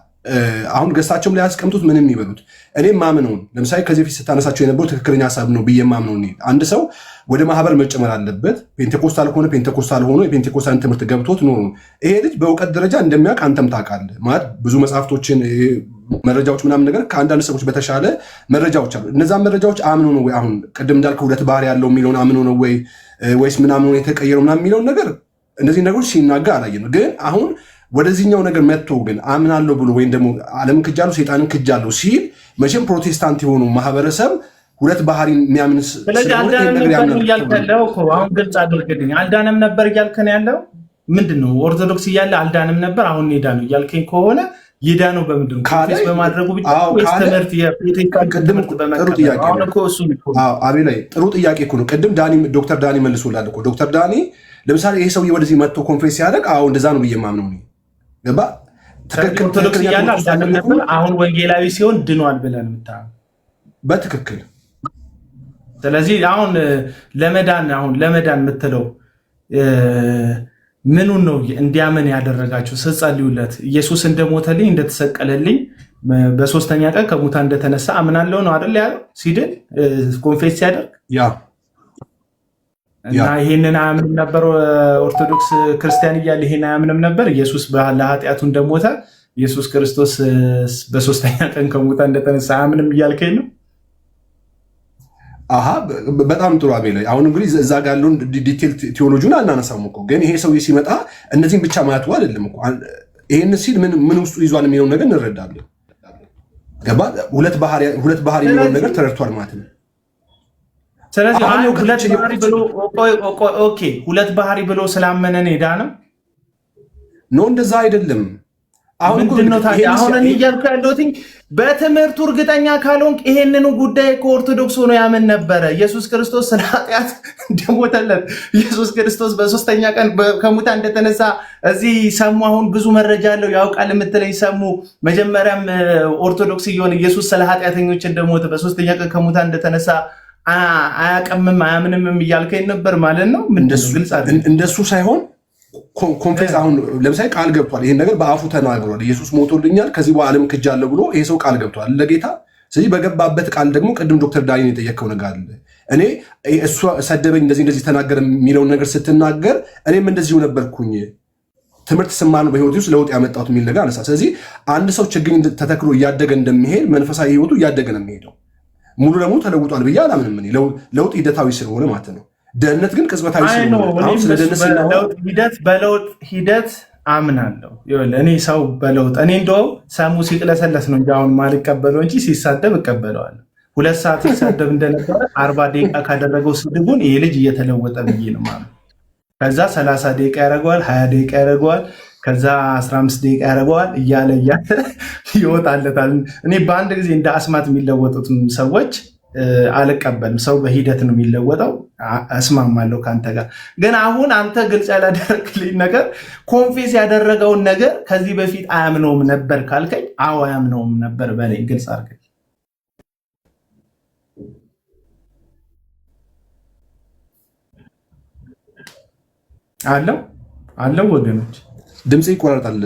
አሁን ገሳቸውም ላይ ያስቀምጡት ምንም ይበሉት እኔ ማምነውን ለምሳሌ ከዚህ በፊት ስታነሳቸው የነበረው ትክክለኛ ሀሳብ ነው ብዬ ማምነውን አንድ ሰው ወደ ማህበር መጨመር አለበት። ፔንቴኮስታል ከሆነ ፔንቴኮስታል ሆኖ የፔንቴኮስታልን ትምህርት ገብቶት ኖሮ ይሄ ልጅ በእውቀት ደረጃ እንደሚያውቅ አንተም ታውቃለህ። ማለት ብዙ መጽሐፍቶችን መረጃዎች ምናምን ነገር ከአንዳንድ ሰዎች በተሻለ መረጃዎች አሉ። እነዛን መረጃዎች አምኖ ነው ወይ አሁን ቅድም እንዳልከው ሁለት ባህሪ ያለው የሚለውን አምኖ ነው ወይስ ምናምን ነው የተቀየረው ምናምን የሚለውን ነገር እነዚህ ነገሮች ሲናገር አላየነው። ግን አሁን ወደዚህኛው ነገር መጥቶ ግን አምናለሁ ብሎ ወይም ደግሞ ዓለምን ክጃለሁ ሰይጣንን ክጃለሁ ሲል መቼም ፕሮቴስታንት የሆኑ ማህበረሰብ ሁለት ባህሪ የሚያምን ስለዚህ አልዳንም ያልከለው እኮ አሁን ግልጽ አድርግልኝ። አልዳንም ነበር እያልከን ያለው ምንድን ነው? ኦርቶዶክስ እያለ አልዳንም ነበር አሁን ሄዳነው እያልከኝ ከሆነ የዳነው በምንድን ነው? ኮንፌስ በማድረጉ ብቻ ወይስ ትምህርት የፕሮቴስታንት ትምህርት በመቀበል? አሁን እኮ እሱ አቤ ላይ ጥሩ ጥያቄ እኮ ነው። ቅድም ዶክተር ዳኒ መልሶላል እኮ። ዶክተር ዳኒ ለምሳሌ ይሄ ሰውዬ ወደዚህ መጥቶ ኮንፌስ ሲያደርግ እንደዛ ነው ብዬ ማምነው ነው። ገባ? ኦርቶዶክስ እያለ አልዳንም ነበር አሁን ወንጌላዊ ሲሆን ድኗል ብለን የምታየው በትክክል። ስለዚህ አሁን ለመዳን የምትለው ምኑን ነው እንዲያምን ያደረጋችሁ? ስትጸልዩለት ኢየሱስ እንደሞተልኝ እንደተሰቀለልኝ በሶስተኛ ቀን ከሙታን እንደተነሳ አምናለሁ ነው አይደል ያለው ሲድን ኮንፌስ ሲያደርግ እና ይሄንን አያምንም ነበር። ኦርቶዶክስ ክርስቲያን እያለ ይሄን አያምንም ነበር። ኢየሱስ ለኃጢአቱ እንደሞተ ኢየሱስ ክርስቶስ በሶስተኛ ቀን ከሙታን እንደተነሳ አያምንም እያልከኝ ነው? በጣም ጥሩ አቤ ላይ አሁን እንግዲህ እዛ ጋር ያለውን ዲቴል ቴዎሎጂውን አናነሳም እኮ። ግን ይሄ ሰውዬ ሲመጣ እነዚህም ብቻ ማለቱ አይደለም እኮ። ይሄን ሲል ምን ውስጡ ይዟል የሚለውን ነገር እንረዳለን። ገባ? ሁለት ባህሪ የሚለውን ነገር ተረድቷል ማለት ነው። ስለዚህ ሁለት ባህሪ ብሎ ስላመነን ሄዳ ነው እንደዛ አይደለም። አሁን እያልኩ ያለሁት በትምህርቱ እርግጠኛ ካልሆንክ ይሄንኑ ጉዳይ ከኦርቶዶክስ ሆኖ ያምን ነበረ። ኢየሱስ ክርስቶስ ስለ ኃጢአት እንደሞተለት ኢየሱስ ክርስቶስ በሶስተኛ ቀን ከሙታን እንደተነሳ እዚህ ሰሙ። አሁን ብዙ መረጃ አለው ያውቃል የምትለኝ ሰሙ። መጀመሪያም ኦርቶዶክስ እየሆነ ኢየሱስ ስለ ኃጢአተኞች እንደሞተ በሶስተኛ ቀን ከሙታን እንደተነሳ አያቀምም አያምንም እያልከኝ ነበር ማለት ነው። እንደሱ ሳይሆን ኮንፌስ አሁን ለምሳሌ ቃል ገብቷል። ይሄን ነገር በአፉ ተናግሯል። ኢየሱስ ሞቶልኛል ከዚህ በኋላ ዓለም ክጃለሁ ብሎ ይሄ ሰው ቃል ገብቷል ለጌታ። ስለዚህ በገባበት ቃል ደግሞ ቅድም ዶክተር ዳኒን የጠየቀው ነገር አለ። እኔ እሱ ሰደበኝ እንደዚህ ተናገረ የሚለውን ነገር ስትናገር እኔም እንደዚሁ ነበርኩኝ ትምህርት ስማር ነው በህይወት ውስጥ ለውጥ ያመጣሁት የሚል ነገር አነሳ። ስለዚህ አንድ ሰው ችግኝ ተተክሎ እያደገ እንደሚሄድ መንፈሳዊ ህይወቱ እያደገ ነው የሚሄደው። ሙሉ ለሙሉ ተለውጧል ብዬ አላምንም። ለውጥ ሂደታዊ ስለሆነ ማለት ነው። ደህንነት ግን ቅጽበታዊ በለውጥ ሂደት አምናለሁ። እኔ ሰው በለውጥ እኔ እንደው ሰሙ ሲቅለሰለስ ነው እንጂ አሁን ማልቀበለው እንጂ ሲሳደብ እቀበለዋለሁ። 2 ሰዓት ሲሳደብ እንደነበረ 40 ደቂቃ ካደረገው ስድቡን ይሄ ልጅ እየተለወጠ ብዬ ነው ማለት። ከዛ 30 ደቂቃ ያደርገዋል፣ 20 ደቂቃ ያደርገዋል፣ ከዛ 15 ደቂቃ ያደርገዋል እያለ ይወጣለታል። እኔ በአንድ ጊዜ እንደ አስማት የሚለወጡትን ሰዎች አልቀበልም። ሰው በሂደት ነው የሚለወጠው። እስማማለሁ ከአንተ ጋር። ግን አሁን አንተ ግልጽ ያላደረግልኝ ነገር ኮንፌስ ያደረገውን ነገር ከዚህ በፊት አያምነውም ነበር ካልከኝ፣ አዎ አያምነውም ነበር በለኝ። ግልጽ አድርገኝ። አለው ወገኖች ድምጽ ይቆራረጣል።